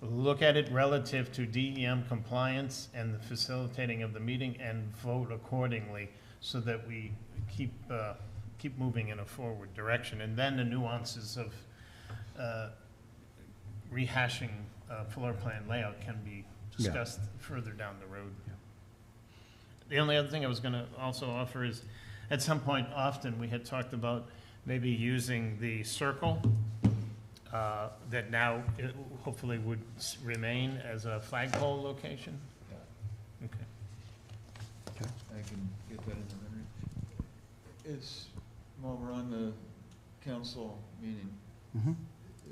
look at it relative to DEM compliance and the facilitating of the meeting, and vote accordingly so that we keep moving in a forward direction. And then the nuances of rehashing floor plan layout can be discussed further down the road. Yeah. The only other thing I was going to also offer is, at some point, often we had talked about maybe using the circle that now hopefully would remain as a flagpole location. Okay. I can get that in a minute. While we're on the council meeting, Mm-hmm.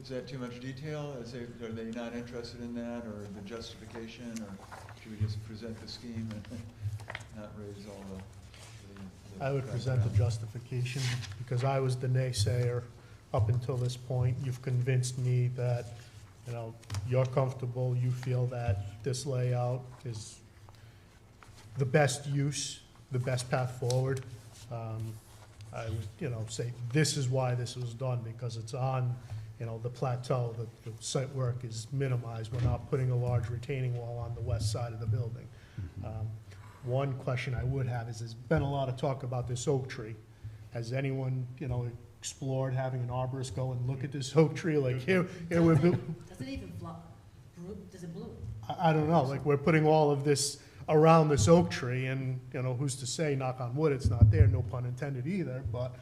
is that too much detail? Are they not interested in that, or the justification, or should we just present the scheme and not raise all the I would present the background? justification, because I was the naysayer up until this point. You've convinced me that, you're comfortable, you feel that this layout is the best use, the best path forward. I would, say, this is why this was done, because it's on, the plateau, the site work is minimized. We're not putting a large retaining wall on the west side of the building. One question I would have is, there's been a lot of talk about this oak tree. Has anyone, explored having an arborist go and look at this oak tree? Like, here we're, Does it even does it bloom? I don't know, like, we're putting all of this around this oak tree, and, who's to say, knock on wood, it's not there, no pun intended either, but,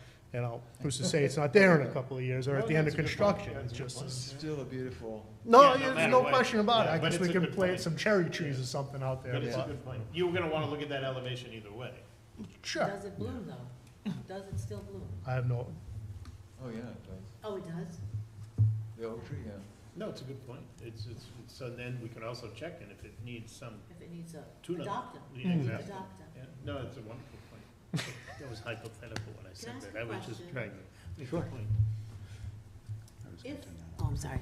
who's to say it's not there in a couple of years, or at the end of construction, it's just. It's still a beautiful, No, Yeah, no there's matter no what. question about it, Yeah, I but guess it's we a can good plant point. some cherry trees or something out there, But it's a but, good point. You were going to want to look at that elevation either way. sure, Does it bloom, though? Does it still bloom? I have no, oh yeah, it does. Oh, it does? The oak tree, yeah. No, it's a good point. So then we can also check, and if it needs some If it needs a, tune-up. adopt them. Yeah, exactly. Adopt them. Yeah, no, it's a wonderful point. That was hypothetical when I said Can I ask that. a I was just question? trying to make a Sure. point. If, I'm sorry.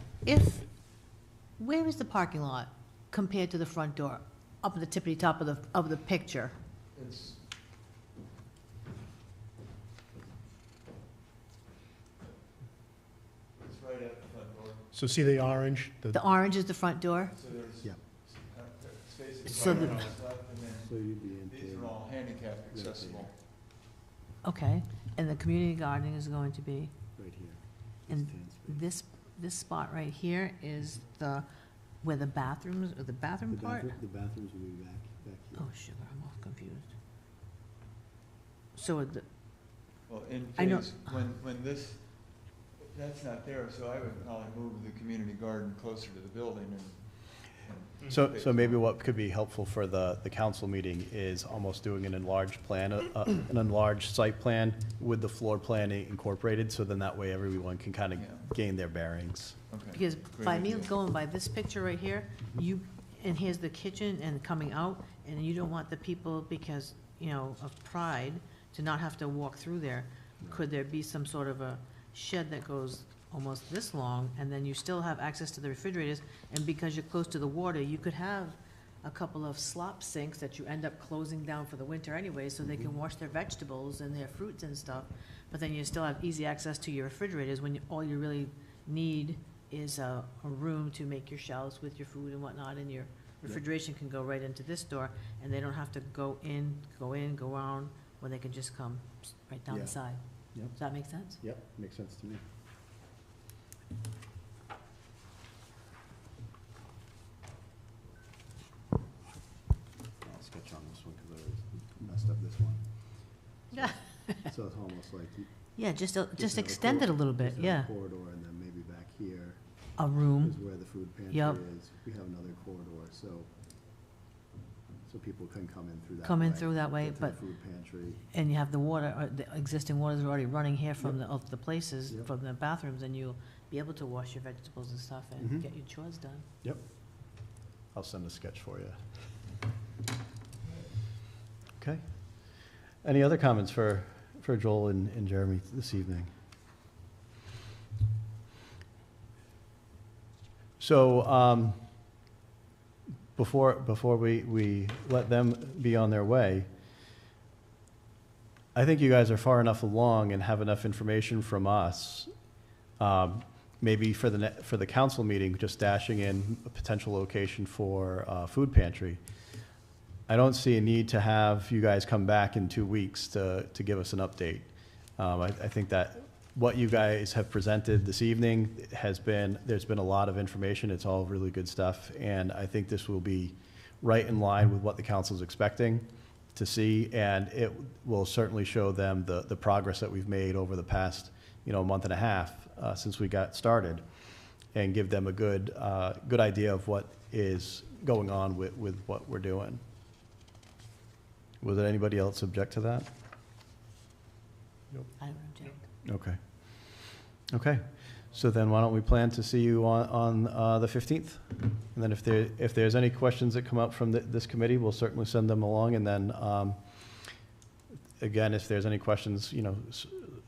Where is the parking lot compared to the front door? Up at the tippity top of the picture? It's, right at the front door. So see the orange? The orange is the front door? So there's Yeah. spaces So right the- on this left, and then So you'd be in these are all handicap accessible. Okay, and the community gardening is going to be, right here. and this spot right here is where the bathrooms, or the bathroom part? The bathrooms will be back here. Oh, sugar, I'm all confused. So Well, in I know- phase, when this, that's not there, so I would probably move the community garden closer to the building and. So maybe what could be helpful for the council meeting is almost doing an enlarged plan, an enlarged site plan with the floor plan incorporated, so then that way everyone can kind of Yeah. gain their bearings. Okay, because great by me idea. going by this picture right here, and here's the kitchen and coming out, and you don't want the people, because, of pride, to not have to walk through there. Could there be some sort of a shed that goes almost this long, and then you still have access to the refrigerators, and because you're close to the water, you could have a couple of slop sinks that you end up closing down for the winter anyway, so they can wash their vegetables and their fruits and stuff, but then you still have easy access to your refrigerators when all you really need is a room to make your shelves with your food and whatnot, and your refrigeration can go right into this door, and they don't have to go around, when they can just come right down Yeah. the side. Yep. Does that make sense? Yep, makes sense to me. I'll sketch on this one because I messed up this one. Yeah. So it's almost like you Yeah, just have a extend it a little bit, just have yeah. a corridor, and then maybe back here A room, is where the food pantry Yep. is. We have another corridor, so people can come in through that way. come in through that way, get to the but, food pantry. and you have the water, the existing waters are already running here from the places, Yep. from the bathrooms, and you'll be able to wash your vegetables and stuff and Mhm. get your chores done. I'll send a sketch for you. Okay. Any other comments for Joel and Jeremy this evening? So, before we let them be on their way, I think you guys are far enough along and have enough information from us, maybe for the council meeting, just dashing in a potential location for food pantry. I don't see a need to have you guys come back in 2 weeks to give us an update. I think that what you guys have presented this evening there's been a lot of information. It's all really good stuff. And I think this will be right in line with what the council's expecting to see. And it will certainly show them the progress that we've made over the past, month and a half since we got started, and give them a good idea of what is going on with what we're doing. Was there anybody else object to that? I don't object. Okay. Okay. So then why don't we plan to see you on the 15th? And then if there's any questions that come up from this committee, we'll certainly send them along. And then, again, if there's any questions,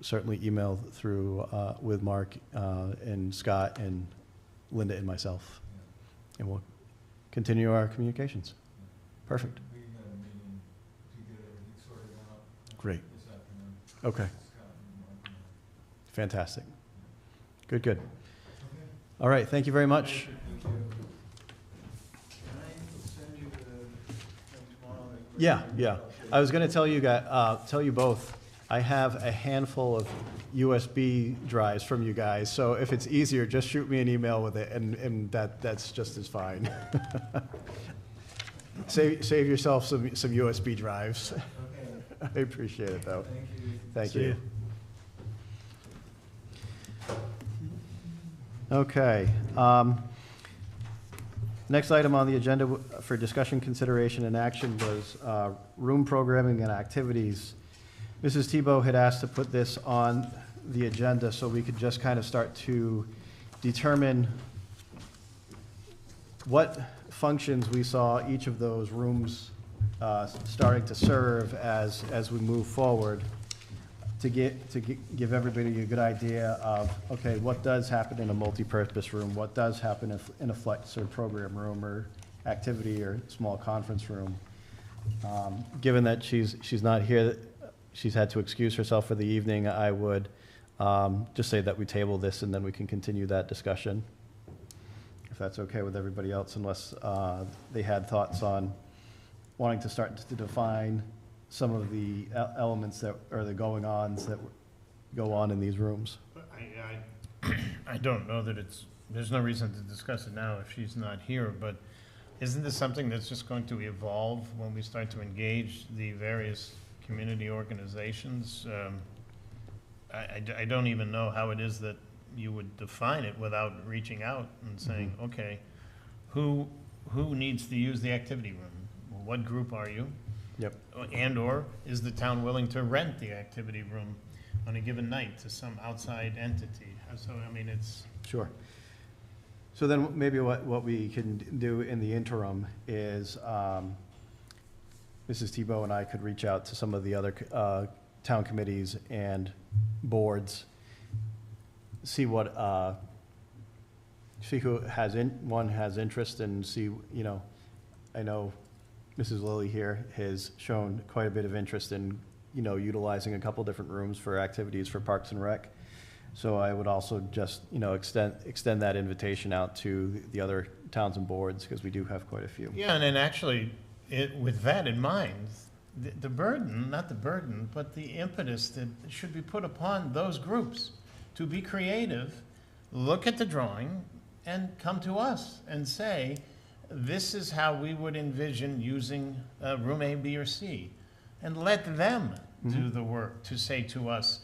certainly email through with Mark and Scott and Linda and myself. And we'll continue our communications. Perfect. We got a meeting to get everything sorted out Great. this afternoon. Okay. Scott and Mark and I. Fantastic. Good. All right. Thank you very much. Thank you. Can I send you the thing tomorrow? Yeah. I was going to tell you both, I have a handful of USB drives from you guys, so if it's easier, just shoot me an email with it, and that's just as fine. Save yourself some USB drives. Okay, I appreciate it, though. thank you. Thank See you. ya. Okay. Next item on the agenda for discussion, consideration, and action was room programming and activities. Mrs. Tebow had asked to put this on the agenda so we could just kind of start to determine what functions we saw each of those rooms starting to serve as we move forward, to give everybody a good idea of, okay, what does happen in a multi-purpose room, what does happen in a flex or program room or activity or small conference room. Given that she's not here, she's had to excuse herself for the evening, I would just say that we table this and then we can continue that discussion. that's okay with everybody else, unless they had thoughts on wanting to start to define some of the elements that, or the going-ons that go on in these rooms. I don't know that there's no reason to discuss it now if she's not here, but isn't this something that's just going to evolve when we start to engage the various community organizations? I don't even know how it is that you would define it without reaching out and saying, okay, who needs to use the activity room? What group are you? Yep. And/or is the town willing to rent the activity room on a given night to some outside entity? So, I mean, it's, Sure. So then maybe what we can do in the interim is, Mrs. Tebow and I could reach out to some of the other town committees and boards, see what, see who has has interest, and see, you know, I know Mrs. Lilly here has shown quite a bit of interest in, you know, utilizing a couple different rooms for activities for Parks and Rec. So I would also just, you know, extend that invitation out to the other towns and boards, because we do have quite a few. yeah, and then actually, with that in mind, the burden, not the burden, but the impetus that should be put upon those groups to be creative, look at the drawing, and come to us and say, this is how we would envision using room A, B, or C. And let them do the work to say to us.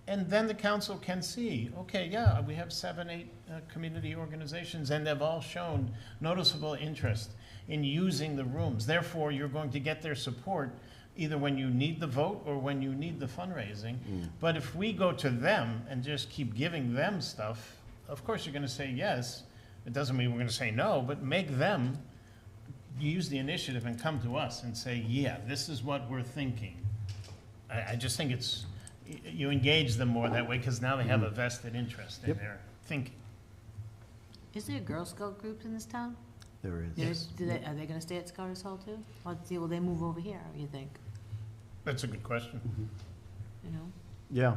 And then the council can see, okay, yeah, we have 7, 8 community organizations, and they've all shown noticeable interest in using the rooms. Therefore, you're going to get their support either when you need the vote or when you need the fundraising. But if we go to them and just keep giving them stuff, of course you're going to say yes. It doesn't mean we're going to say no, but make them use the initiative and come to us and say, yeah, this is what we're thinking. I just think it's, you engage them more that way, because now they have a vested interest in Yep. their thinking. Is there Girl Scout groups in this town? There is. Yes. Are they gonna stay at Scotter's Hall too? Or will they move over here, you think, That's a good question. you know? Yeah,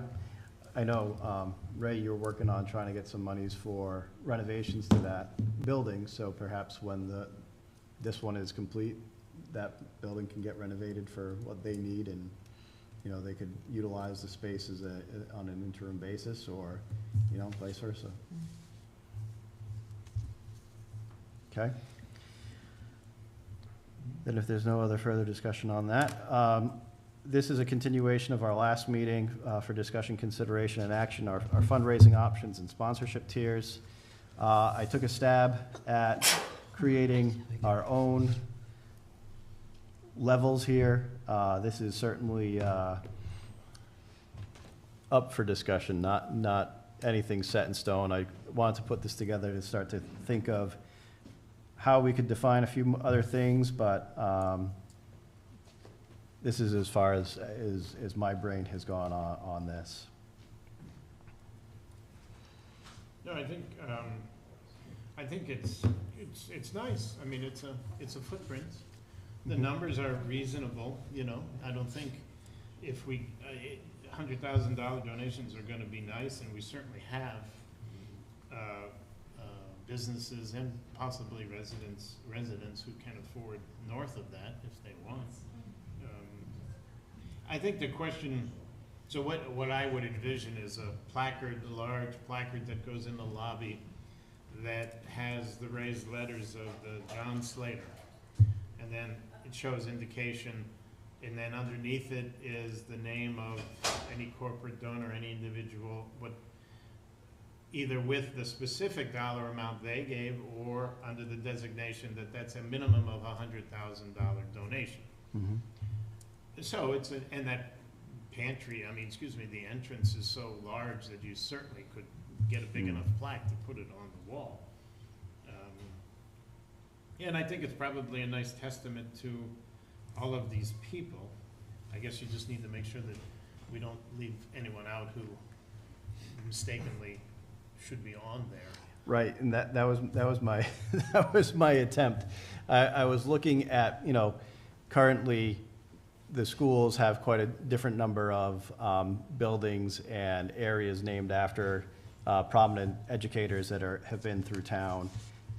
I know, Ray, you're working on trying to get some monies for renovations to that building, so perhaps when this one is complete, that building can get renovated for what they need, and, you know, they could utilize the space as on an interim basis, or, you know, vice versa. Okay? Then if there's no other further discussion on that, this is a continuation of our last meeting for discussion, consideration, and action, our fundraising options and sponsorship tiers. I took a stab at creating our own levels here. This is certainly up for discussion, not anything set in stone. I wanted to put this together to start to think of how we could define a few other things, but this is as far as my brain has gone on this. No, I think it's nice. I mean, it's a footprint. The numbers are reasonable, you know. I don't think if we, $100,000 donations are gonna be nice, and we certainly have businesses and possibly residents who can afford north of that if they want. I think the question, so what I would envision is a placard, a large placard that goes in the lobby that has the raised letters of the John Slater. And then it shows indication, and then underneath it is the name of any corporate donor, any individual, either with the specific dollar amount they gave, or under the designation that that's a minimum of $100,000 donation. Mhm. So and that pantry, the entrance is so large that you certainly could get a big enough plaque to put it on the wall. And I think it's probably a nice testament to all of these people. I guess you just need to make sure that we don't leave anyone out who mistakenly should be on there. Right, and that was my that was my attempt. I was looking at, you know, currently the schools have quite a different number of buildings and areas named after prominent educators that have been through town.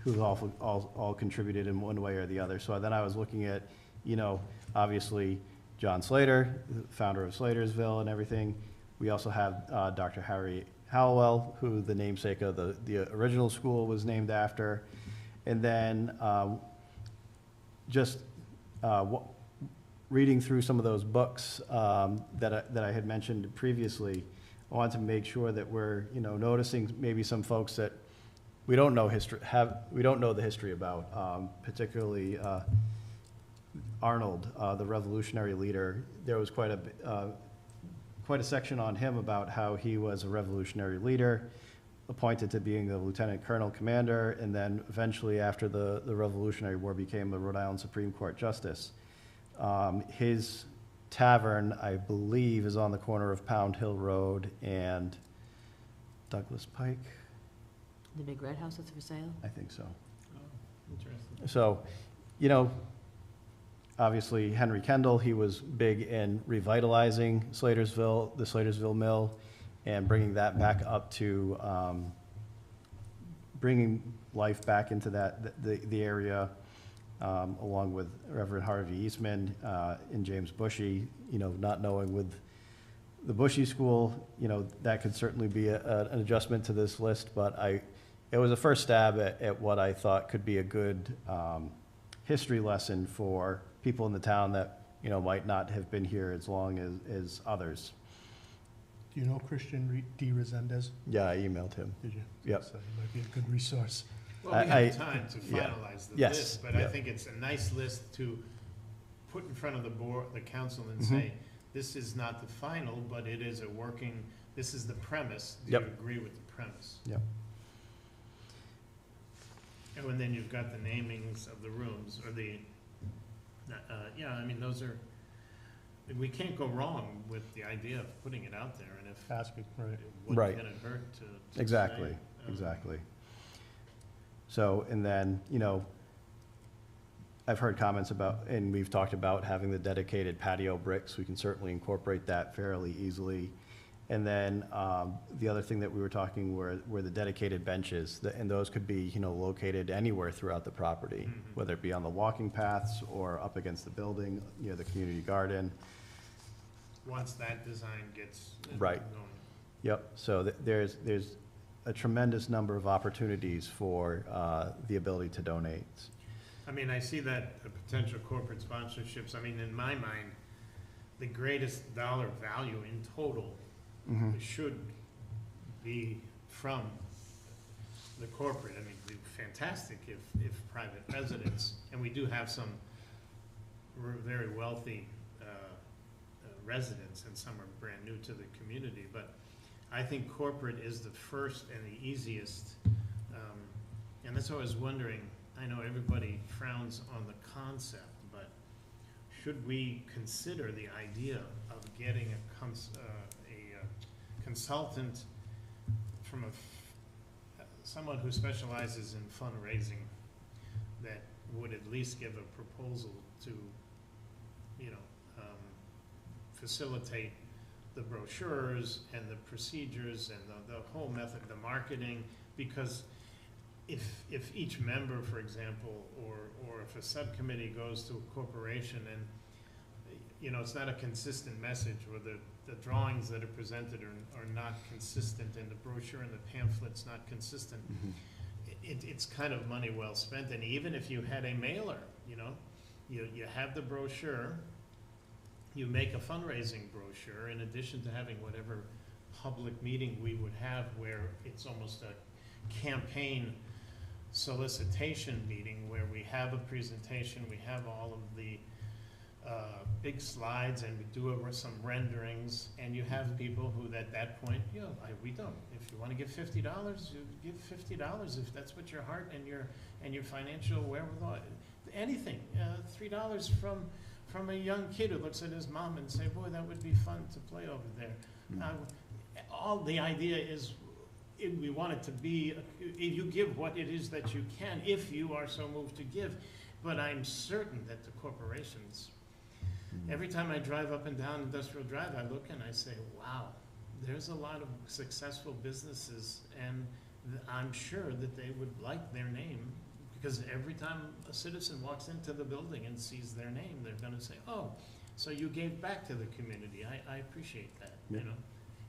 who all contributed in one way or the other. So then I was looking at, you know, obviously John Slater, the founder of Slatersville and everything. We also have Dr. Harry Halliwell, who the namesake of the original school was named after. And then just reading through some of those books that I had mentioned previously, I wanted to make sure that we're, you know, noticing maybe some folks that we don't know the history about, particularly Arnold, the revolutionary leader. There was quite a section on him about how he was a revolutionary leader, appointed to being the lieutenant colonel commander, and then eventually after the Revolutionary War became the Rhode Island Supreme Court Justice. His tavern, I believe, is on the corner of Pound Hill Road and Douglas Pike. The big red house that's for sale? I think so. Interesting. So, you know, obviously Henry Kendall, he was big in revitalizing Slatersville, the Slatersville Mill, and bringing that back up to, bringing life back into the area, along with Reverend Harvey Eastman and James Bushy. You know, not knowing with the Bushy School, you know, that could certainly be an adjustment to this list, but it was a first stab at what I thought could be a good history lesson for people in the town that, you know, might not have been here as long as others. Do you know Christian D. Resendez? Yeah, I emailed him. Did you? Yep. So he might be a good resource. Well, we have time to yeah. finalize the Yes, list, but I yep. think it's a nice list to put in front of the board, the council, and Mhm. say, this is not the final, but it is a working, this is the premise. Do you Yep. agree with the premise? Yep. And then you've got the namings of the rooms, or the, yeah, I mean, those are, we can't go wrong with the idea of putting it out there, and if, Asking, right. what Right. can it hurt to Exactly, say? exactly. So, and then, you know, I've heard comments about, and we've talked about having the dedicated patio bricks. We can certainly incorporate that fairly easily. And then the other thing that we were talking were the dedicated benches, and those could be, you know, located anywhere throughout the property, Mhm. whether it be on the walking paths or up against the building, near the community garden. Once that design gets Right. going. Yep, so there's a tremendous number of opportunities for the ability to donate. I mean, I see that potential corporate sponsorships, I mean, in my mind, the greatest dollar value in total Mhm. should be from the corporate. I mean, it'd be fantastic if private residents, and we do have some very wealthy residents, and some are brand new to the community, but I think corporate is the first and the easiest. And that's what I was wondering, I know everybody frowns on the concept, but should we consider the idea of getting a consultant from someone who specializes in fundraising that would at least give a proposal to, you know, facilitate the brochures and the procedures and the whole method, the marketing, because if each member, for example, or if a subcommittee goes to a corporation and, you know, it's not a consistent message, or the drawings that are presented are not consistent, and the brochure and the pamphlet's not consistent, it's kind of money well spent. And even if you had a mailer, you know, you have the brochure, you make a fundraising brochure in addition to having whatever public meeting we would have where it's almost a campaign solicitation meeting where we have a presentation, we have all of the big slides, and we do some renderings, and you have people who at that point, you know, we don't. If you want to give $50, you give $50 if that's what your heart and your financial wherewithal. Anything, $3 from a young kid who looks at his mom and say, boy, that would be fun to play over there. All the idea is, we want it to be, you give what it is that you can, if you are so moved to give. But I'm certain that the corporations, every time I drive up and down Industrial Drive, I look and I say, wow, there's a lot of successful businesses, and I'm sure that they would like their name Because every time a citizen walks into the building and sees their name, they're gonna say, oh, so you gave back to the community. I appreciate that, you Yeah. know?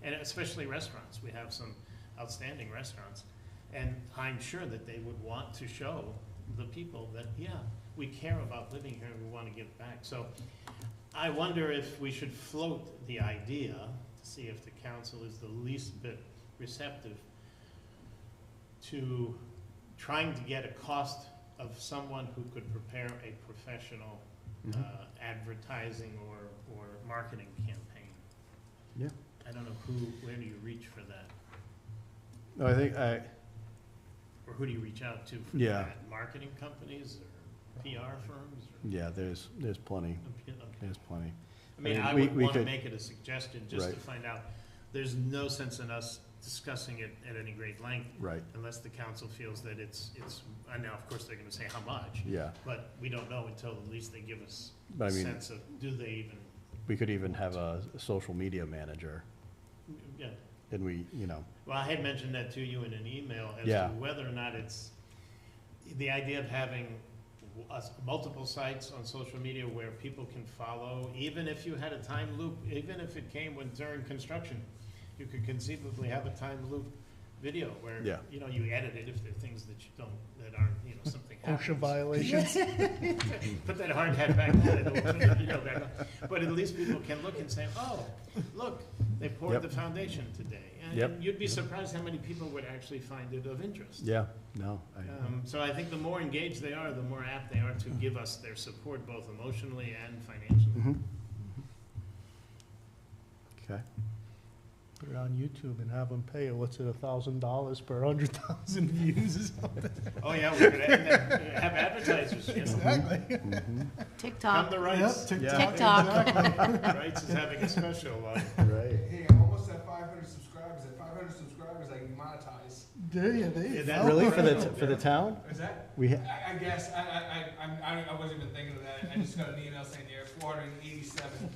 And especially restaurants. We have some outstanding restaurants. And I'm sure that they would want to show the people that, yeah, we care about living here and we want to give back. So I wonder if we should float the idea to see if the council is the least bit receptive to trying to get a cost of someone who could prepare a professional advertising or marketing campaign. Yeah. I don't know where do you reach for that? No, I think, Or who do you reach out to for Yeah. that? Marketing companies or PR firms? Or- yeah, there's plenty, Okay. there's plenty. I mean, I I mean, would we want to could- make it a suggestion just to Right. find out. There's no sense in us discussing it at any great length Right, unless the council feels that it's, and now, of course, they're gonna say how much, yeah. but we don't know until at least they give us But a I mean, sense of, do they even, we could even have a social media manager, yeah. and we, you know, Well, I had mentioned that to you in an email as Yeah. to whether or not it's, the idea of having multiple sites on social media where people can follow, even if you had a time loop, even if it came when during construction, you could conceivably have a time loop video where, Yeah. you know, you edit it if there are things that you don't, that aren't, you know, something happens. OSHA violations. Put that hard hat back on, and it'll turn the video back on. But at least people can look and say, oh, look, they poured Yep. the foundation today. And Yep. you'd be surprised how many people would actually find it of interest. yeah, no, So I think the more engaged they are, the more apt they are to give us their support, both emotionally and financially. Mhm. Okay, Put it on YouTube and have them pay, what's it, $1,000 per 100,000 views or something? Oh, yeah, we could have advertisers, you know. Exactly. mhm, Come TikTok, to Rights. TikTok. Rights is having a special, right. Hey, I'm almost at 500 subscribers. At 500 subscribers, I can monetize. There you Yeah, go. that- Really, for the town? Is that? We, I guess. I wasn't even thinking of that. I just got an email saying you're at 487.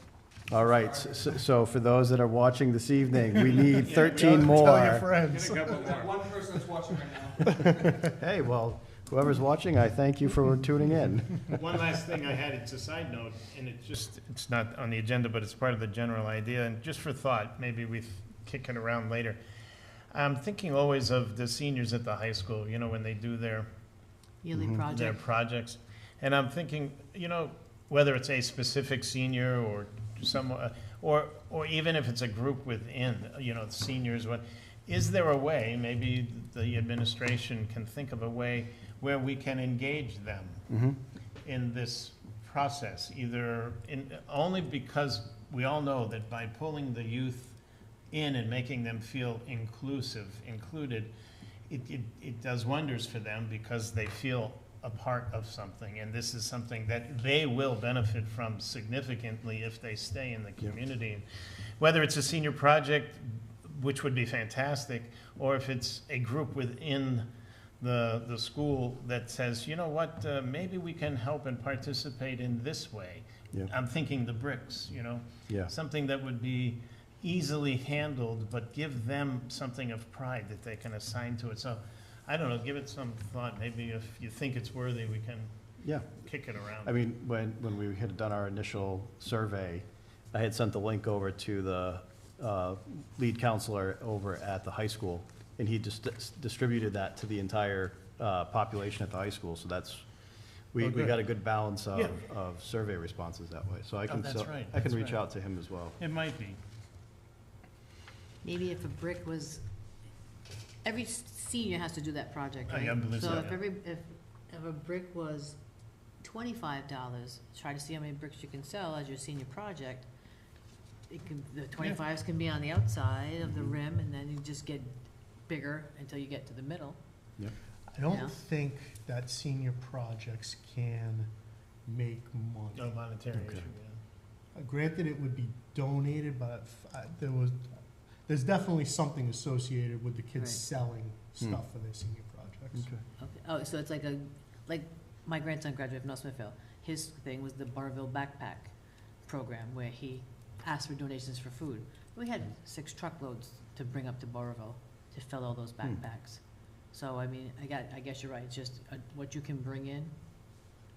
all right, so for those that are watching this evening, we need Yeah, 13 Tell your more. friends. Get a couple I've got more. one person that's watching right now. Hey, well, whoever's watching, I thank you for tuning in. One last thing I had, it's a side note, and it's not on the agenda, but it's part of the general idea, and just for thought, maybe we kick it around later. I'm thinking always of the seniors at the high school, you know, when they do their yearly Mhm. their project. projects. And I'm thinking, you know, whether it's a specific senior or some, or even if it's a group within, you know, seniors, what, is there a way, maybe the administration can think of a way where we can engage them Mhm. in this process, either in, only because we all know that by pulling the youth in and making them feel included, it does wonders for them because they feel a part of something, and this is something that they will benefit from significantly if they stay in the community. Whether it's a senior project, which would be fantastic, or if it's a group within the school that says, you know what, maybe we can help and participate in this way. Yeah. I'm thinking the bricks, you know, Yeah, something that would be easily handled, but give them something of pride that they can assign to it. So, I don't know, give it some thought. Maybe if you think it's worthy, we can yeah. kick it around. I mean, when we had done our initial survey, I had sent the link over to the lead counselor over at the high school, and he just distributed that to the entire population at the high school. So that's, we Oh, good. got a good balance Yeah. of survey responses that way. So I can, that's right, I can that's reach right. out to him as well. It might be. Maybe if a brick was, every senior has to do that project, I right? believe so, So if yeah. if a brick was $25, try to see how many bricks you can sell as your senior project. It can, the 25s can be on the outside of the Mhm. rim, and then you just get bigger until you get to the middle. I Yeah. don't think that senior projects can make money. No monetary Okay. issue, Granted, it would be donated, but there's definitely something associated with the kids Right. selling Hmm. stuff for their senior projects. Okay, oh, so it's like my grandson graduated from North Smithville. His thing was the Barville Backpack Program, where he asked for donations for food. We had 6 truckloads to bring up to Barville to fill all those backpacks. So, I mean, I guess you're right, it's just what you can bring in,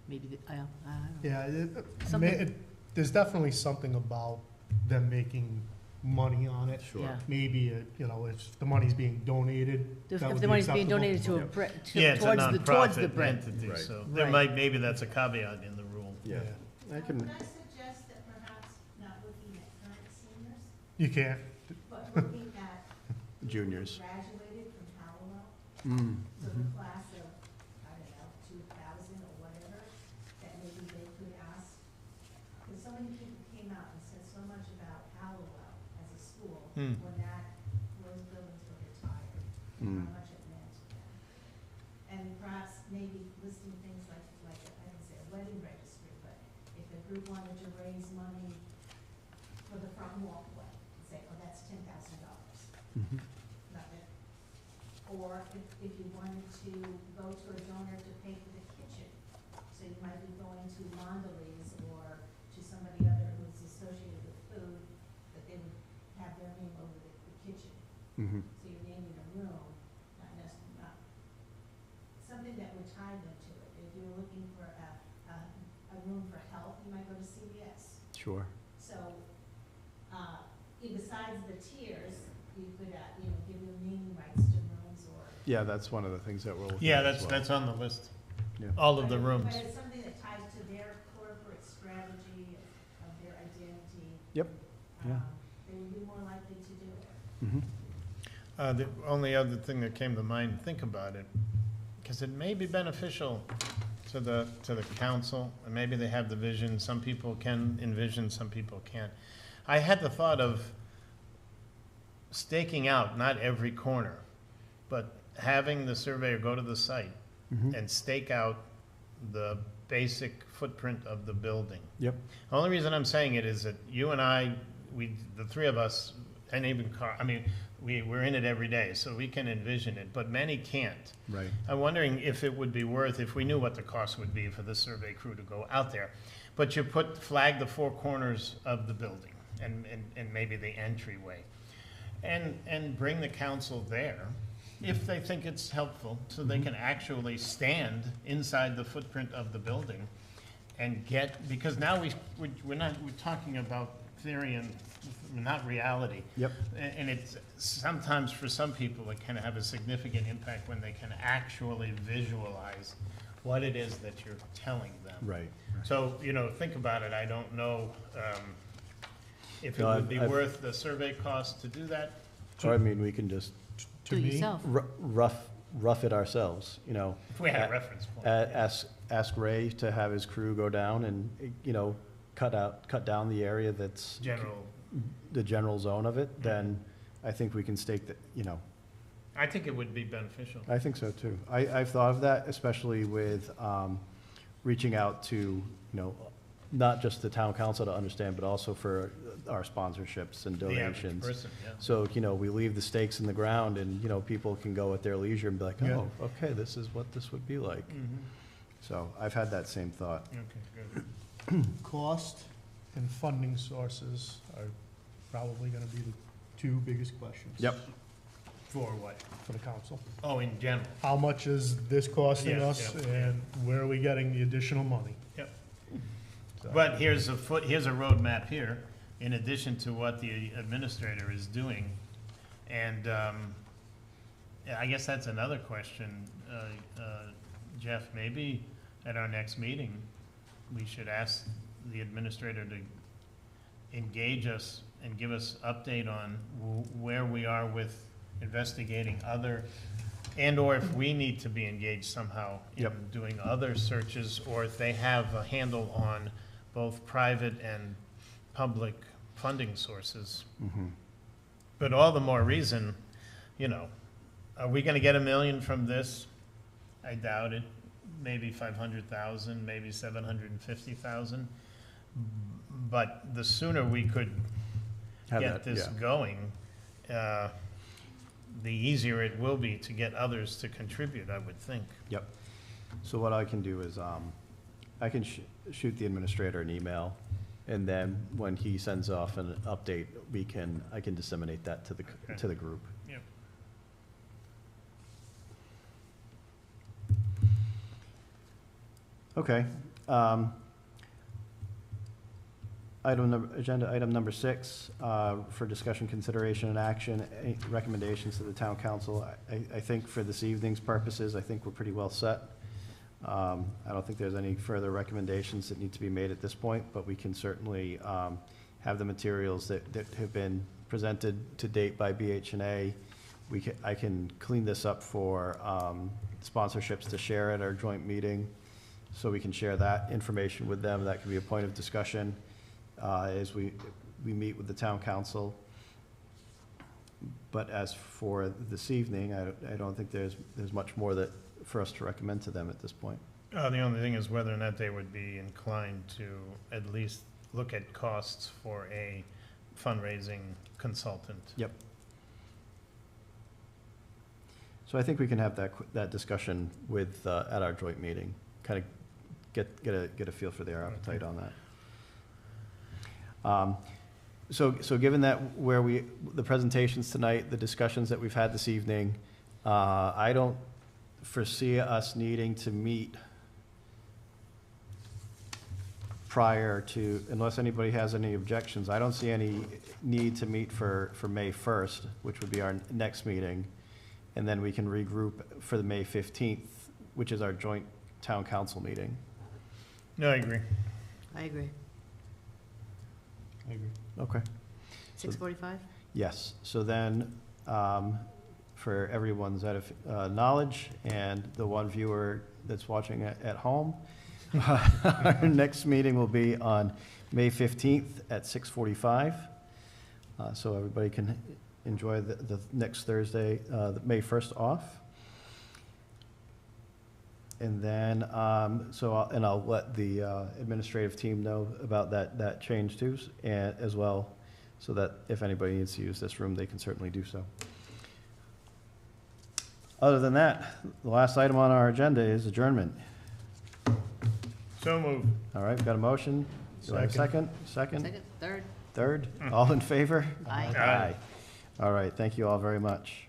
maybe, I don't know. Yeah, Something- there's definitely something about them making money on it. Yeah. Maybe, if the money's being donated, that If would the be money's being acceptable. donated to a, Yep. Yeah, it's a towards the nonprofit brand. entity, Right. so there Right. might, maybe that's a caveat in the rule. Yeah. I can, Would I suggest that perhaps not looking at current seniors, You can't, but looking at juniors. graduated from Halliwell, so the class of, I don't know, 2000 or whatever, that maybe they could ask. Because so many people came out and said so much about Halliwell as a school when those buildings were retired, Mm. how much it meant to them. And perhaps maybe listing things like I don't say a wedding registry, but if the group wanted to raise money for the front walkway, say, oh, that's $10,000. Nothing. Or if you wanted to go to a donor to pay for the kitchen, so you might be going to Mondelez or to somebody other who's associated with food, that they would have their name over the kitchen. Mhm. So you're naming a room, not necessarily, not, something that would tie them to it. If you were looking for a room for health, you might go to CVS. Sure. So, besides the tiers, you could, give them naming rights to rooms or. Yeah, that's one of the things that we're looking Yeah, at as that's well. on the list. Yeah. All of the rooms. But it's something that ties to their corporate strategy of their identity. Yep, yeah. They would be more likely to do it. Mhm. The only other thing that came to mind, think about it, because it may be beneficial to the council, and maybe they have the vision, some people can envision, some people can't. I had the thought of staking out, not every corner, but having the surveyor go to the site Mhm. and stake out the basic footprint of the building. Yep. The only reason I'm saying it is that you and I, the three of us, and even Carl, I mean, we're in it every day, so we can envision it, but many can't. Right. I'm wondering if it would be worth, if we knew what the cost would be for the survey crew to go out there, but you flag the four corners of the building and maybe the entryway, and bring the council there, if they think it's helpful, so they can actually stand inside the footprint of the building and because now we're talking about theory and not reality. Yep. And it's, sometimes for some people, it can have a significant impact when they can actually visualize what it is that you're telling them. Right. So, think about it, I don't know if it No, would be I've- worth the survey cost to do that. Or I mean, we can just to Do it me, yourself. rough it ourselves, If we had a reference point. Ask Ray to have his crew go down and, cut down the area that's General, the general zone of it, then I think we can stake that, I think it would be beneficial. I think so too. I've thought of that, especially with reaching out to, not just the town council to understand, but also for our sponsorships and The average donations. person, yeah. So, we leave the stakes in the ground and, people can go at their leisure and be like, Yeah. oh, okay, this is what this would be like. Mhm. So I've had that same thought. Okay, good. cost and funding sources are probably gonna be the two biggest questions. Yep. For what? For the council. Oh, in general. How much is this costing Yeah, us, yeah, and where are we getting the additional money? Yep. So- But here's a roadmap here, in addition to what the administrator is doing. And I guess that's another question, Jeff, maybe at our next meeting, we should ask the administrator to engage us and give us update on where we are with investigating other, and/or if we need to be engaged somehow in Yep. doing other searches, or if they have a handle on both private and public funding sources. Mhm. But all the more reason, are we gonna get $1 million from this? I doubt it. Maybe 500,000, maybe 750,000. But the sooner we could Have get that, this yeah. going, the easier it will be to get others to contribute, I would think. Yep. So what I can do is, I can shoot the administrator an email, and then when he sends off an update, I can disseminate that to Okay. the group. Yep. Okay. Agenda item number 6, for discussion, consideration, and action, any recommendations to the town council. I think for this evening's purposes, I think we're pretty well set. I don't think there's any further recommendations that need to be made at this point, but we can certainly have the materials that have been presented to date by BH+A. I can clean this up for sponsorships to share at our joint meeting, so we can share that information with them. That can be a point of discussion as we meet with the town council. But as for this evening, I don't think there's much more for us to recommend to them at this point. The only thing is whether or not they would be inclined to at least look at costs for a fundraising consultant. Yep. So I think we can have that discussion with, at our joint meeting, kind of get a feel for their appetite on that. So given that the presentations tonight, the discussions that we've had this evening, I don't foresee us needing to meet prior to, unless anybody has any objections, I don't see any need to meet for May 1st, which would be our next meeting. And then we can regroup for the May 15th, which is our joint town council meeting. No, I agree. I agree. I agree. Okay. 6:45? Yes, so then, for everyone's knowledge, and the one viewer that's watching at home, our next meeting will be on May 15th at 6:45. So everybody can enjoy the next Thursday, May 1st off. And then, I'll let the administrative team know about that change too, and as well, so that if anybody needs to use this room, they can certainly do so. Other than that, the last item on our agenda is adjournment. So moved. All right, we've got a motion. Do I have a second? Second? Second, third? Third? All in favor? Aye. Aye. All right, thank you all very much.